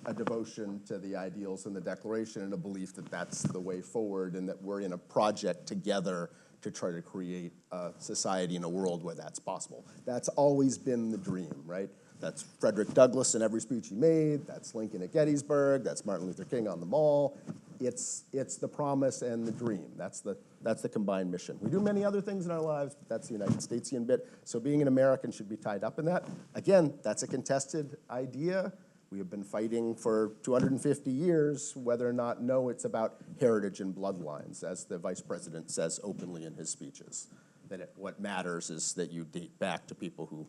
a devotion to the ideals in the Declaration and a belief that that's the way forward and that we're in a project together to try to create a society and a world where that's possible. That's always been the dream, right? That's Frederick Douglass in every speech he made. That's Lincoln at Gettysburg. That's Martin Luther King on the Mall. It's the promise and the dream. That's the combined mission. We do many other things in our lives, but that's the United Statesian bit. So being an American should be tied up in that. Again, that's a contested idea. We have been fighting for 250 years whether or not, no, it's about heritage and bloodlines, as the vice president says openly in his speeches. That what matters is that you date back to people who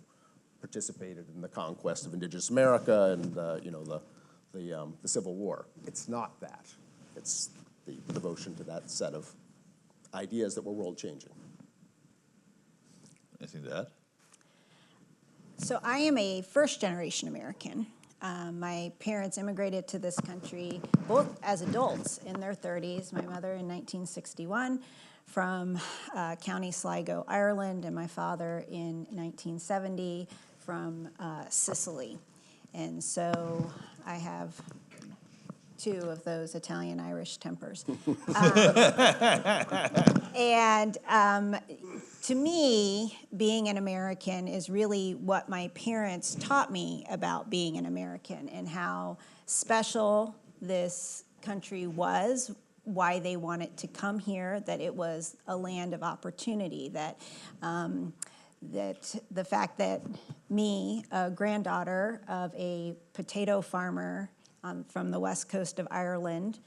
participated in the conquest of indigenous America and the Civil War. It's not that. It's the devotion to that set of ideas that were world-changing. Anything to add? So I am a first-generation American. My parents immigrated to this country both as adults in their 30s, my mother in 1961 from County Sligo, Ireland, and my father in 1970 from Sicily. And so I have two of those Italian-Irish tempers. And to me, being an American is really what my parents taught me about being an American and how special this country was, why they wanted to come here, that it was a land of opportunity, that the fact that me, a granddaughter of a potato farmer from the west coast of Ireland,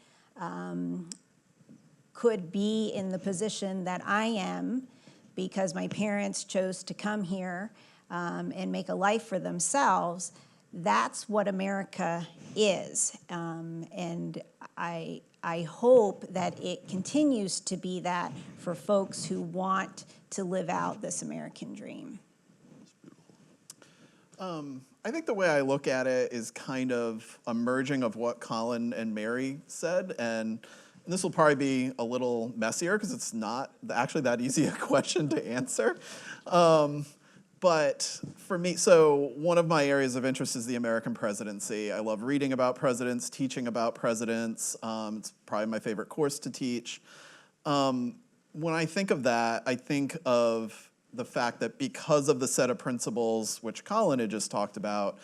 could be in the position that I am because my parents chose to come here and make a life for themselves. That's what America is. And I hope that it continues to be that for folks who want to live out this American dream. I think the way I look at it is kind of a merging of what Colin and Mary said, and this will probably be a little messier because it's not actually that easy a question to answer. But for me, so one of my areas of interest is the American presidency. I love reading about presidents, teaching about presidents. It's probably my favorite course to teach. When I think of that, I think of the fact that because of the set of principles which Colin had just talked about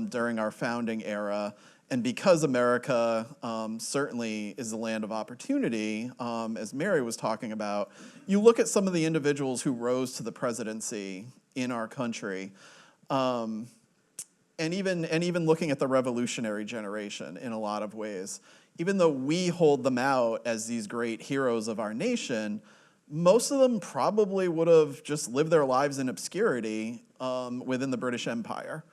during our founding era, and because America certainly is a land of opportunity, as Mary was talking about, you look at some of the individuals who rose to the presidency in our country, and even looking at the revolutionary generation in a lot of ways. Even though we hold them out as these great heroes of our nation, most of them probably would have just lived their lives in obscurity within the British Empire.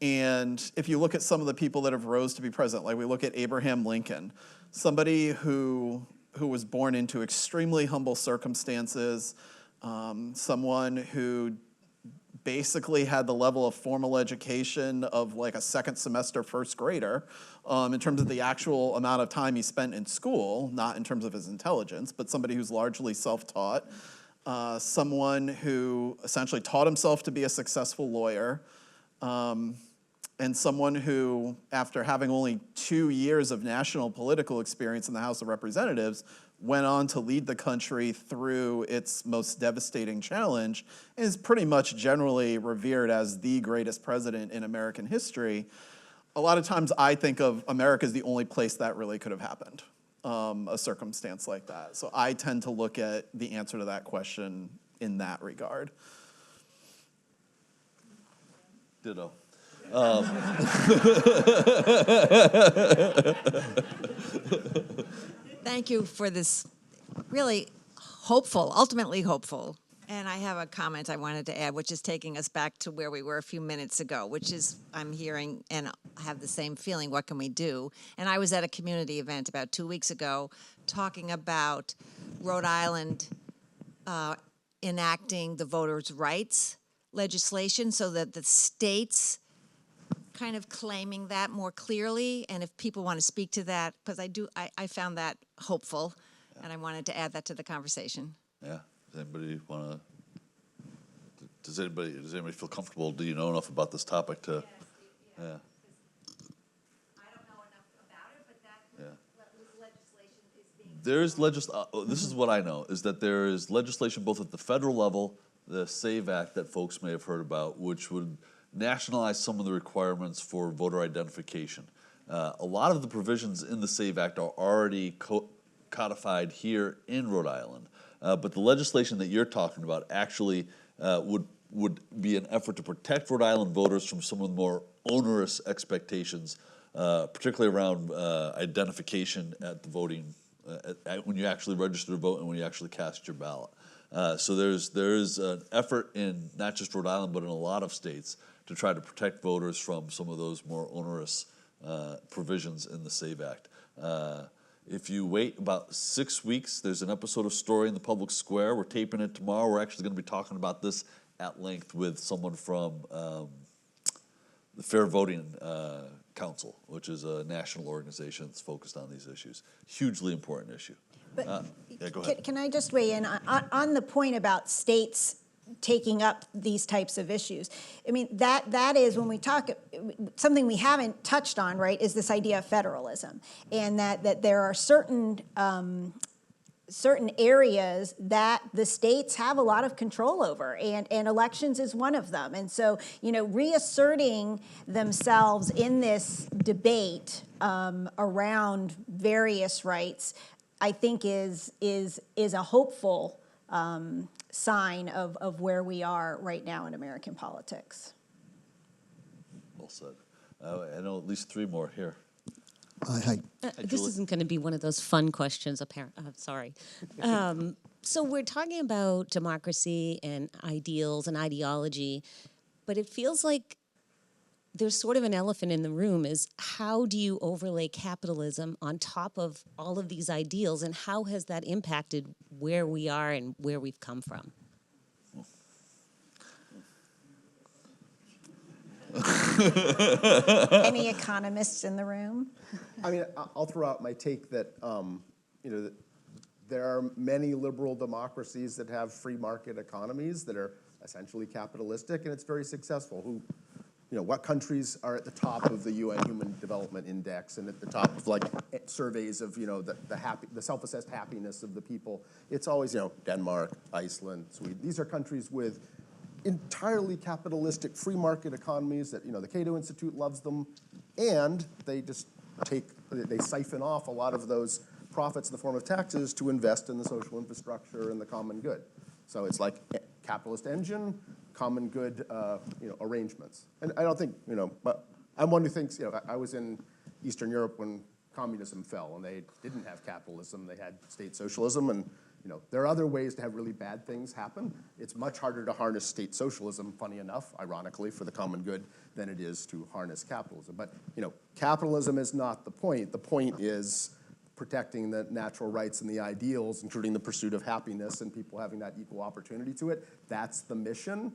And if you look at some of the people that have rose to be president, like we look at Abraham Lincoln, somebody who was born into extremely humble circumstances, someone who basically had the level of formal education of like a second semester first grader in terms of the actual amount of time he spent in school, not in terms of his intelligence, but somebody who's largely self-taught, someone who essentially taught himself to be a successful lawyer, and someone who, after having only 2 years of national political experience in the House of Representatives, went on to lead the country through its most devastating challenge, and is pretty much generally revered as the greatest president in American history. A lot of times I think of America as the only place that really could have happened, a circumstance like that. So I tend to look at the answer to that question in that regard. Ditto. Thank you for this really hopeful, ultimately hopeful. And I have a comment I wanted to add, which is taking us back to where we were a few minutes ago, which is I'm hearing and have the same feeling, what can we do? And I was at a community event about 2 weeks ago talking about Rhode Island enacting the voters' rights legislation so that the states kind of claiming that more clearly, and if people want to speak to that, because I found that hopeful, and I wanted to add that to the conversation. Yeah. Does anybody want to? Does anybody feel comfortable? Do you know enough about this topic to? Yeah. I don't know enough about it, but that legislation is being. This is what I know is that there is legislation both at the federal level, the SAVE Act that folks may have heard about, which would nationalize some of the requirements for voter identification. A lot of the provisions in the SAVE Act are already codified here in Rhode Island, but the legislation that you're talking about actually would be an effort to protect Rhode Island voters from some of the more onerous expectations, particularly around identification at the voting, when you actually register to vote and when you actually cast your ballot. So there's an effort in not just Rhode Island, but in a lot of states to try to protect voters from some of those more onerous provisions in the SAVE Act. If you wait about 6 weeks, there's an episode of Story in the Public Square. We're taping it tomorrow. We're actually going to be talking about this at length with someone from the Fair Voting Council, which is a national organization that's focused on these issues. Hugely important issue. But yeah, go ahead. Can I just weigh in on the point about states taking up these types of issues? I mean, that is when we talk, something we haven't touched on, right, is this idea of federalism, and that there are certain areas that the states have a lot of control over, and elections is one of them. And so, reasserting themselves in this debate around various rights, I think is a hopeful sign of where we are right now in American politics. Well said. I know at least three more here. Hi. This isn't going to be one of those fun questions, apparently. Sorry. So we're talking about democracy and ideals and ideology, but it feels like there's sort of an elephant in the room is how do you overlay capitalism on top of all of these ideals, and how has that impacted where we are and where we've come from? Any economists in the room? I mean, I'll throw out my take that, that there are many liberal democracies that have free market economies that are essentially capitalistic, and it's very successful. What countries are at the top of the UN Human Development Index and at the top of surveys of the self-assessed happiness of the people? It's always Denmark, Iceland, Sweden. These are countries with entirely capitalistic free market economies that the Cato Institute loves them, and they just they siphon off a lot of those profits in the form of taxes to invest in the social infrastructure and the common good. So it's like capitalist engine, common good arrangements. And I don't think, but I'm one who thinks, I was in Eastern Europe when communism fell, and they didn't have capitalism, they had state socialism, and there are other ways to have really bad things happen. It's much harder to harness state socialism, funny enough, ironically, for the common good than it is to harness capitalism. But capitalism is not the point. The point is protecting the natural rights and the ideals, including the pursuit of happiness and people having that equal opportunity to it. That's the mission.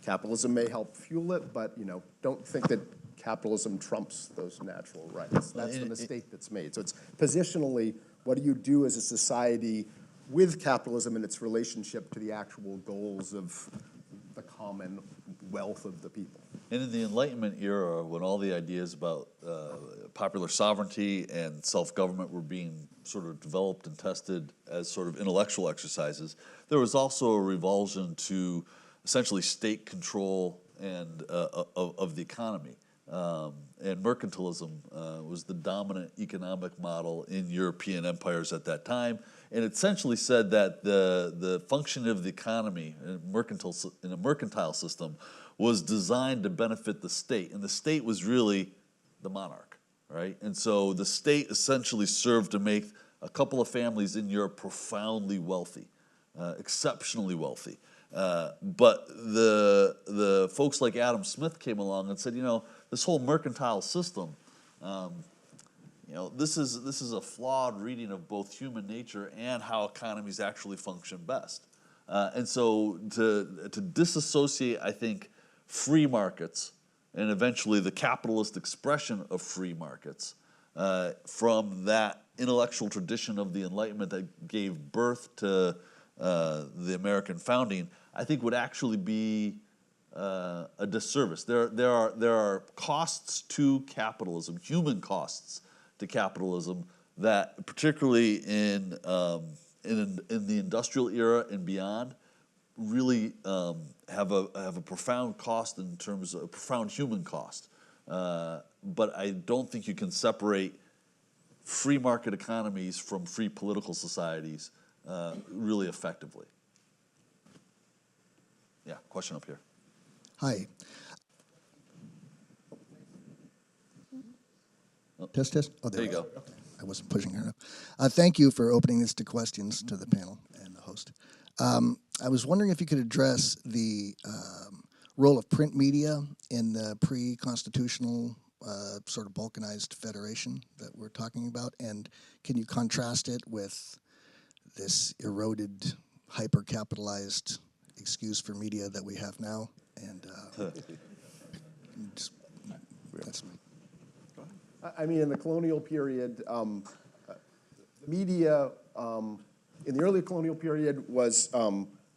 Capitalism may help fuel it, but don't think that capitalism trumps those natural rights. That's the mistake that's made. So it's positionally, what do you do as a society with capitalism and its relationship to the actual goals of the common wealth of the people? And in the Enlightenment era, when all the ideas about popular sovereignty and self-government were being sort of developed and tested as sort of intellectual exercises, there was also a revulsion to essentially state control and of the economy. And mercantilism was the dominant economic model in European empires at that time, and essentially said that the function of the economy in a mercantile system was designed to benefit the state, and the state was really the monarch, right? And so the state essentially served to make a couple of families in Europe profoundly wealthy, exceptionally wealthy. But the folks like Adam Smith came along and said, this whole mercantile system, this is a flawed reading of both human nature and how economies actually function best. And so to disassociate, I think, free markets and eventually the capitalist expression of free markets from that intellectual tradition of the Enlightenment that gave birth to the American founding, I think would actually be a disservice. There are costs to capitalism, human costs to capitalism, that particularly in the industrial era and beyond, really have a profound cost in terms of a profound human cost. But I don't think you can separate free market economies from free political societies really effectively. Yeah, question up here. Hi. Test. Oh, there you go. Okay. I wasn't pushing her enough. Thank you for opening this to questions to the panel and the host. I was wondering if you could address the role of print media in the pre-constitutional sort of balkanized federation that we're talking about, and can you contrast it with this eroded, hyper-capitalized excuse for media that we have now? And that's I mean, in the colonial period, the media in the early colonial period was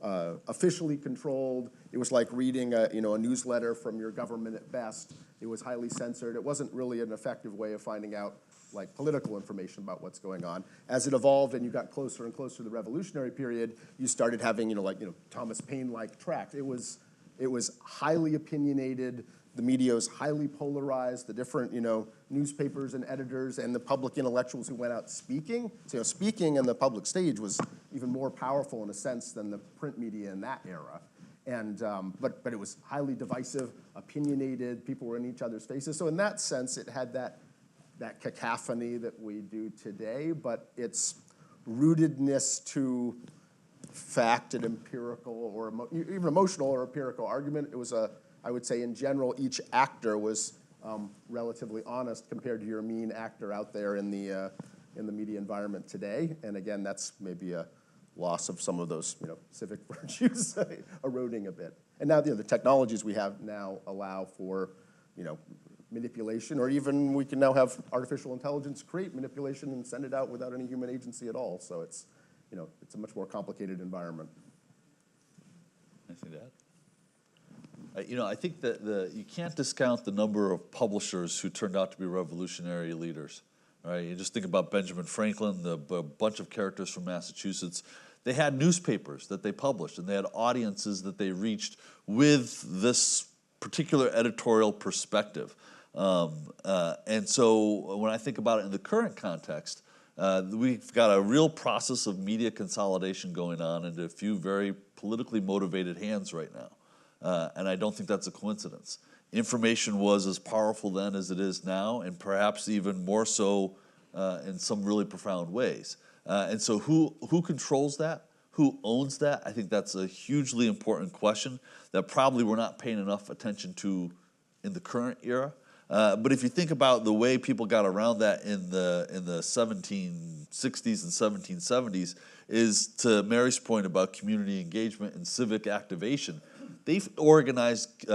officially controlled. It was like reading a newsletter from your government at best. It was highly censored. It wasn't really an effective way of finding out like political information about what's going on. As it evolved and you got closer and closer to the revolutionary period, you started having Thomas Paine-like tracts. It was highly opinionated. The media was highly polarized. The different newspapers and editors and the public intellectuals who went out speaking. So speaking on the public stage was even more powerful in a sense than the print media in that era. And but it was highly divisive, opinionated. People were in each other's faces. So in that sense, it had that cacophony that we do today, but its rootedness to fact and empirical or even emotional or empirical argument, it was I would say in general, each actor was relatively honest compared to your mean actor out there in the media environment today. And again, that's maybe a loss of some of those civic virtues eroding a bit. And now the technologies we have now allow for manipulation, or even we can now have artificial intelligence create manipulation and send it out without any human agency at all. So it's it's a much more complicated environment. Anything to add? I think that you can't discount the number of publishers who turned out to be revolutionary leaders. Right? You just think about Benjamin Franklin, the bunch of characters from Massachusetts. They had newspapers that they published, and they had audiences that they reached with this particular editorial perspective. And so when I think about it in the current context, we've got a real process of media consolidation going on into a few very politically motivated hands right now. And I don't think that's a coincidence. Information was as powerful then as it is now, and perhaps even more so in some really profound ways. And so who controls that? Who owns that? I think that's a hugely important question that probably we're not paying enough attention to in the current era. But if you think about the way people got around that in the 1760s and 1770s, is to Mary's point about community engagement and civic activation. They've organized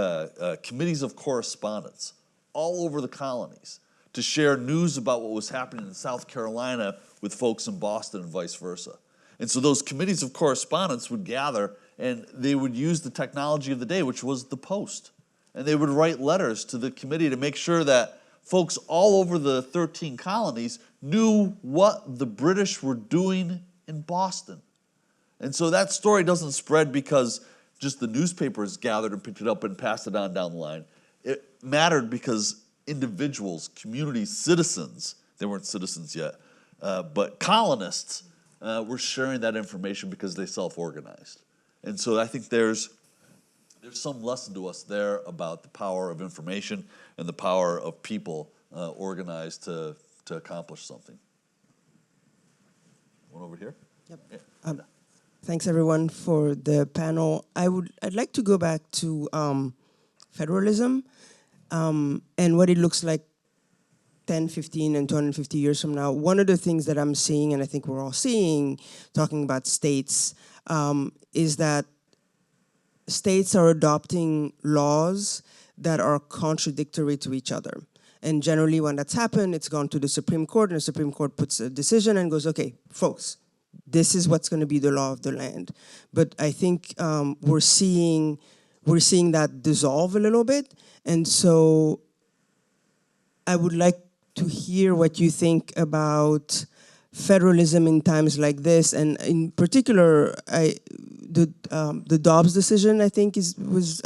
committees of correspondence all over the colonies to share news about what was happening in South Carolina with folks in Boston and vice versa. And so those committees of correspondence would gather, and they would use the technology of the day, which was the post. And they would write letters to the committee to make sure that folks all over the 13 colonies knew what the British were doing in Boston. And so that story doesn't spread because just the newspapers gathered and picked it up and passed it on down the line. It mattered because individuals, communities, citizens, they weren't citizens yet, but colonists were sharing that information because they self-organized. And so I think there's some lesson to us there about the power of information and the power of people organized to accomplish something. One over here? Yep. Yeah. Thanks everyone for the panel. I'd like to go back to federalism and what it looks like 10, 15, and 250 years from now. One of the things that I'm seeing, and I think we're all seeing, talking about states, is that states are adopting laws that are contradictory to each other. And generally when that's happened, it's gone to the Supreme Court, and the Supreme Court puts a decision and goes, okay, folks, this is what's going to be the law of the land. But I think we're seeing that dissolve a little bit. And so I would like to hear what you think about federalism in times like this, and in particular, the Dobbs decision, I think, was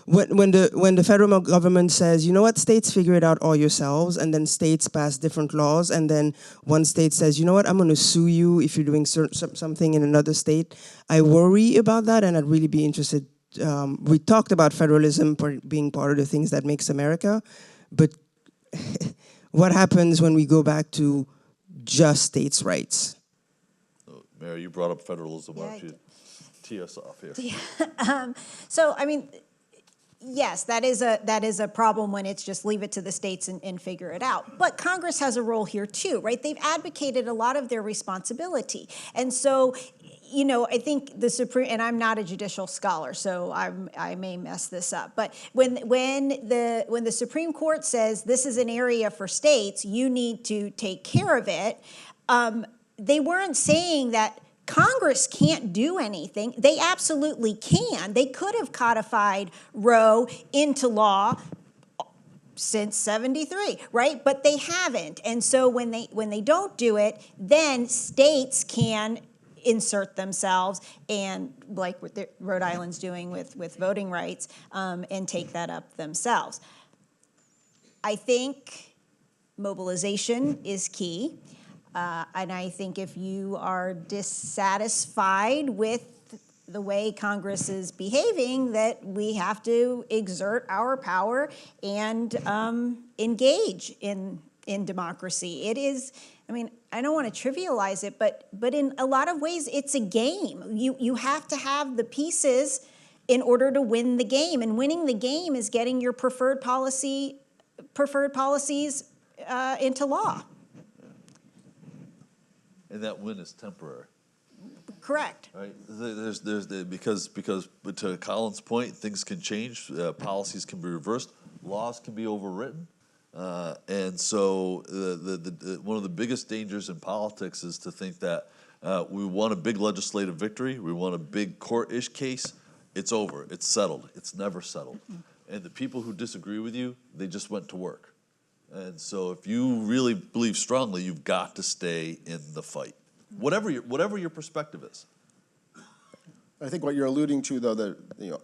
when the federal government says, you know what, states figure it out all yourselves, and then states pass different laws, and then one state says, you know what, I'm going to sue you if you're doing something in another state. I worry about that, and I'd really be interested. We talked about federalism being part of the things that makes America, but what happens when we go back to just states' rights? Mary, you brought up federalism. Why don't you tee us off here? So, I mean, yes, that is a problem when it's just leave it to the states and figure it out. But Congress has a role here too, right? They've advocated a lot of their responsibility. And so, you know, I think the Supreme, and I'm not a judicial scholar, so I may mess this up, but when the Supreme Court says this is an area for states, you need to take care of it, they weren't saying that Congress can't do anything. They absolutely can. They could have codified Roe into law since 73, right? But they haven't. And so when they don't do it, then states can insert themselves, and like what Rhode Island's doing with voting rights, and take that up themselves. I think mobilization is key. And I think if you are dissatisfied with the way Congress is behaving, that we have to exert our power and engage in democracy. It is, I mean, I don't want to trivialize it, but in a lot of ways, it's a game. You have to have the pieces in order to win the game, and winning the game is getting your preferred policies into law. And that win is temporary. Correct. Right. Because to Colin's point, things can change, policies can be reversed, laws can be overwritten, and so one of the biggest dangers in politics is to think that we won a big legislative victory, we won a big court-ish case, it's over, it's settled, it's never settled, and the people who disagree with you, they just went to work. And so if you really believe strongly, you've got to stay in the fight, whatever your perspective is. I think what you're alluding to, though,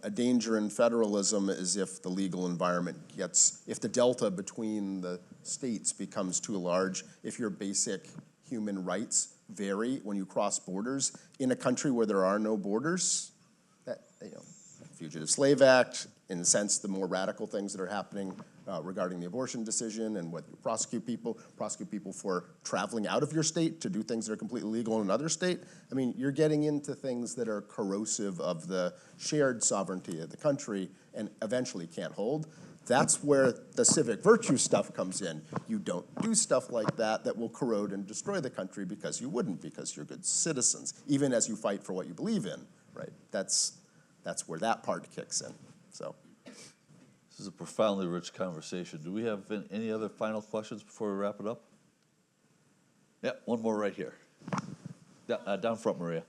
a danger in federalism is if the legal environment if the delta between the states becomes too large, if your basic human rights vary when you cross borders in a country where there are no borders. Fugitive Slave Act, in a sense, the more radical things that are happening regarding the abortion decision and what you prosecute people for traveling out of your state to do things that are completely legal in another state. I mean, you're getting into things that are corrosive of the shared sovereignty of the country and eventually can't hold. That's where the civic virtue stuff comes in. You don't do stuff like that will corrode and destroy the country because you wouldn't, because you're good citizens, even as you fight for what you believe in, right? That's where that part kicks in, so. This is a profoundly rich conversation. Do we have any other final questions before we wrap it up? Yeah, one more right here. Yeah, down front, Maria.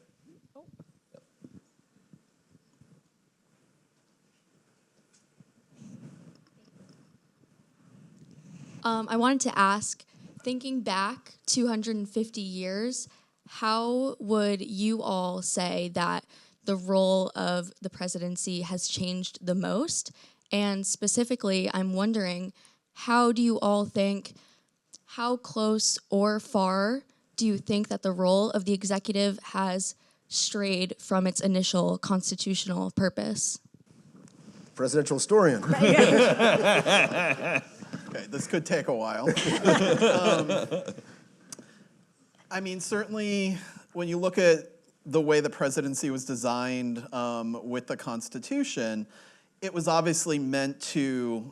I wanted to ask, thinking back 250 years, how would you all say that the role of the presidency has changed the most? And specifically, I'm wondering, how do you all think, how close or far do you think that the role of the executive has strayed from its initial constitutional purpose? Presidential historian. Okay, this could take a while. I mean, certainly when you look at the way the presidency was designed with the Constitution, it was obviously meant to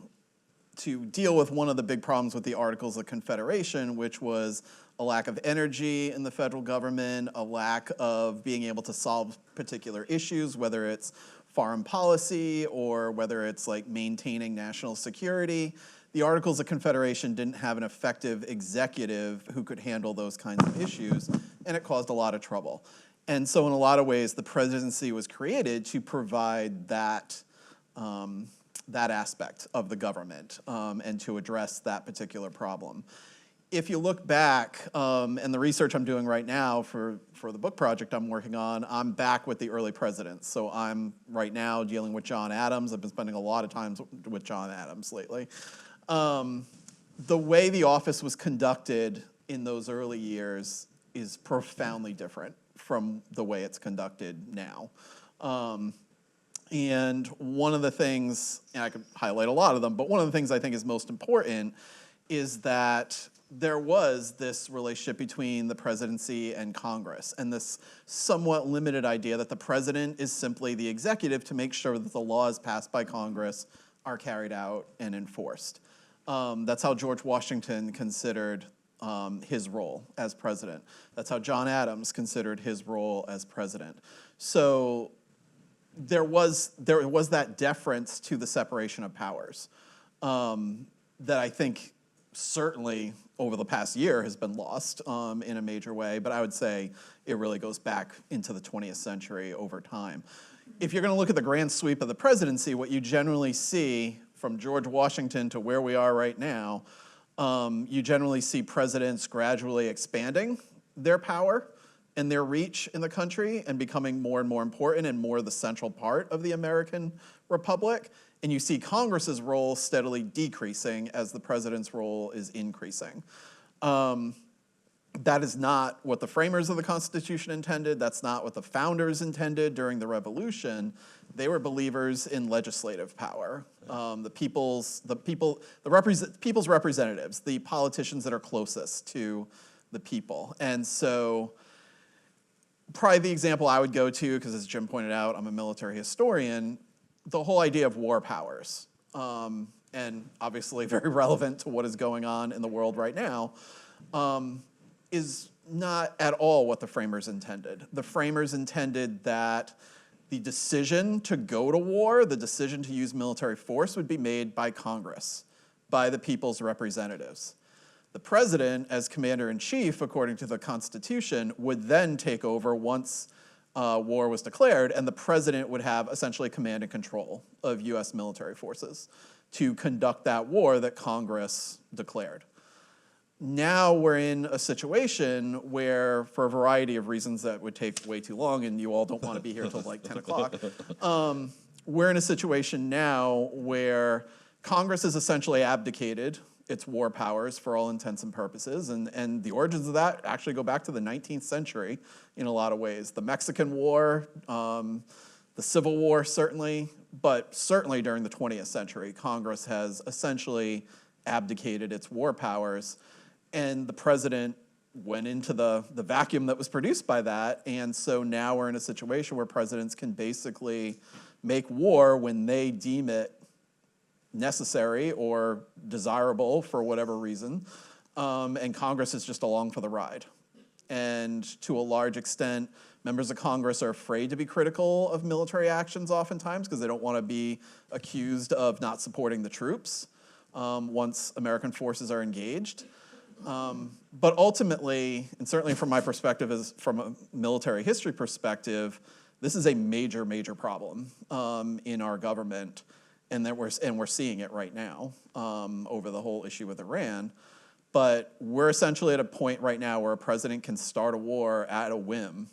deal with one of the big problems with the Articles of Confederation, which was a lack of energy in the federal government, a lack of being able to solve particular issues, whether it's foreign policy or whether it's like maintaining national security. The Articles of Confederation didn't have an effective executive who could handle those kinds of issues, and it caused a lot of trouble. And so in a lot of ways, the presidency was created to provide that aspect of the government and to address that particular problem. If you look back, and the research I'm doing right now for the book project I'm working on, I'm back with the early presidents. So I'm right now dealing with John Adams. I've been spending a lot of time with John Adams lately. The way the office was conducted in those early years is profoundly different from the way it's conducted now. And one of the things, and I could highlight a lot of them, but one of the things I think is most important is that there was this relationship between the presidency and Congress, and this somewhat limited idea that the president is simply the executive to make sure that the laws passed by Congress are carried out and enforced. That's how George Washington considered his role as president. That's how John Adams considered his role as president. So there was that deference to the separation of powers that I think certainly over the past year has been lost in a major way, but I would say it really goes back into the 20th century over time. If you're going to look at the grand sweep of the presidency, what you generally see from George Washington to where we are right now, you generally see presidents gradually expanding their power and their reach in the country and becoming more and more important and more the central part of the American Republic. And you see Congress's role steadily decreasing as the president's role is increasing. That is not what the framers of the Constitution intended. That's not what the founders intended during the Revolution. They were believers in legislative power. The people's representatives, the politicians that are closest to the people. And so probably the example I would go to, because as Jim pointed out, I'm a military historian, the whole idea of war powers, and obviously very relevant to what is going on in the world right now, is not at all what the framers intended. The framers intended that the decision to go to war, the decision to use military force would be made by Congress, by the people's representatives. The president, as commander-in-chief, according to the Constitution, would then take over once war was declared, and the president would have essentially command and control of U.S. military forces to conduct that war that Congress declared. Now we're in a situation where, for a variety of reasons that would take way too long, and you all don't want to be here till like 10 o'clock, we're in a situation now where Congress has essentially abdicated its war powers for all intents and purposes, and the origins of that actually go back to the 19th century in a lot of ways. The Mexican War, the Civil War certainly, but certainly during the 20th century, Congress has essentially abdicated its war powers, and the president went into the vacuum that was produced by that, and so now we're in a situation where presidents can basically make war when they deem it necessary or desirable for whatever reason, and Congress is just along for the ride. And to a large extent, members of Congress are afraid to be critical of military actions oftentimes because they don't want to be accused of not supporting the troops once American forces are engaged. But ultimately, and certainly from my perspective, as from a military history perspective, this is a major, major problem in our government. and we're seeing it right now over the whole issue with Iran. But we're essentially at a point right now where a president can start a war at a whim,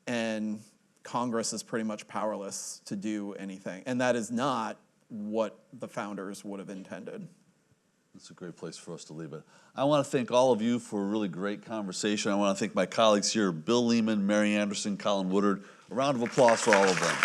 and Congress is pretty much powerless to do anything. And that is not what the founders would have intended. That's a great place for us to leave it. I want to thank all of you for a really great conversation. I want to thank my colleagues here, Bill Leeman, Mary Anderson, Colin Woodard. A round of applause for all of them.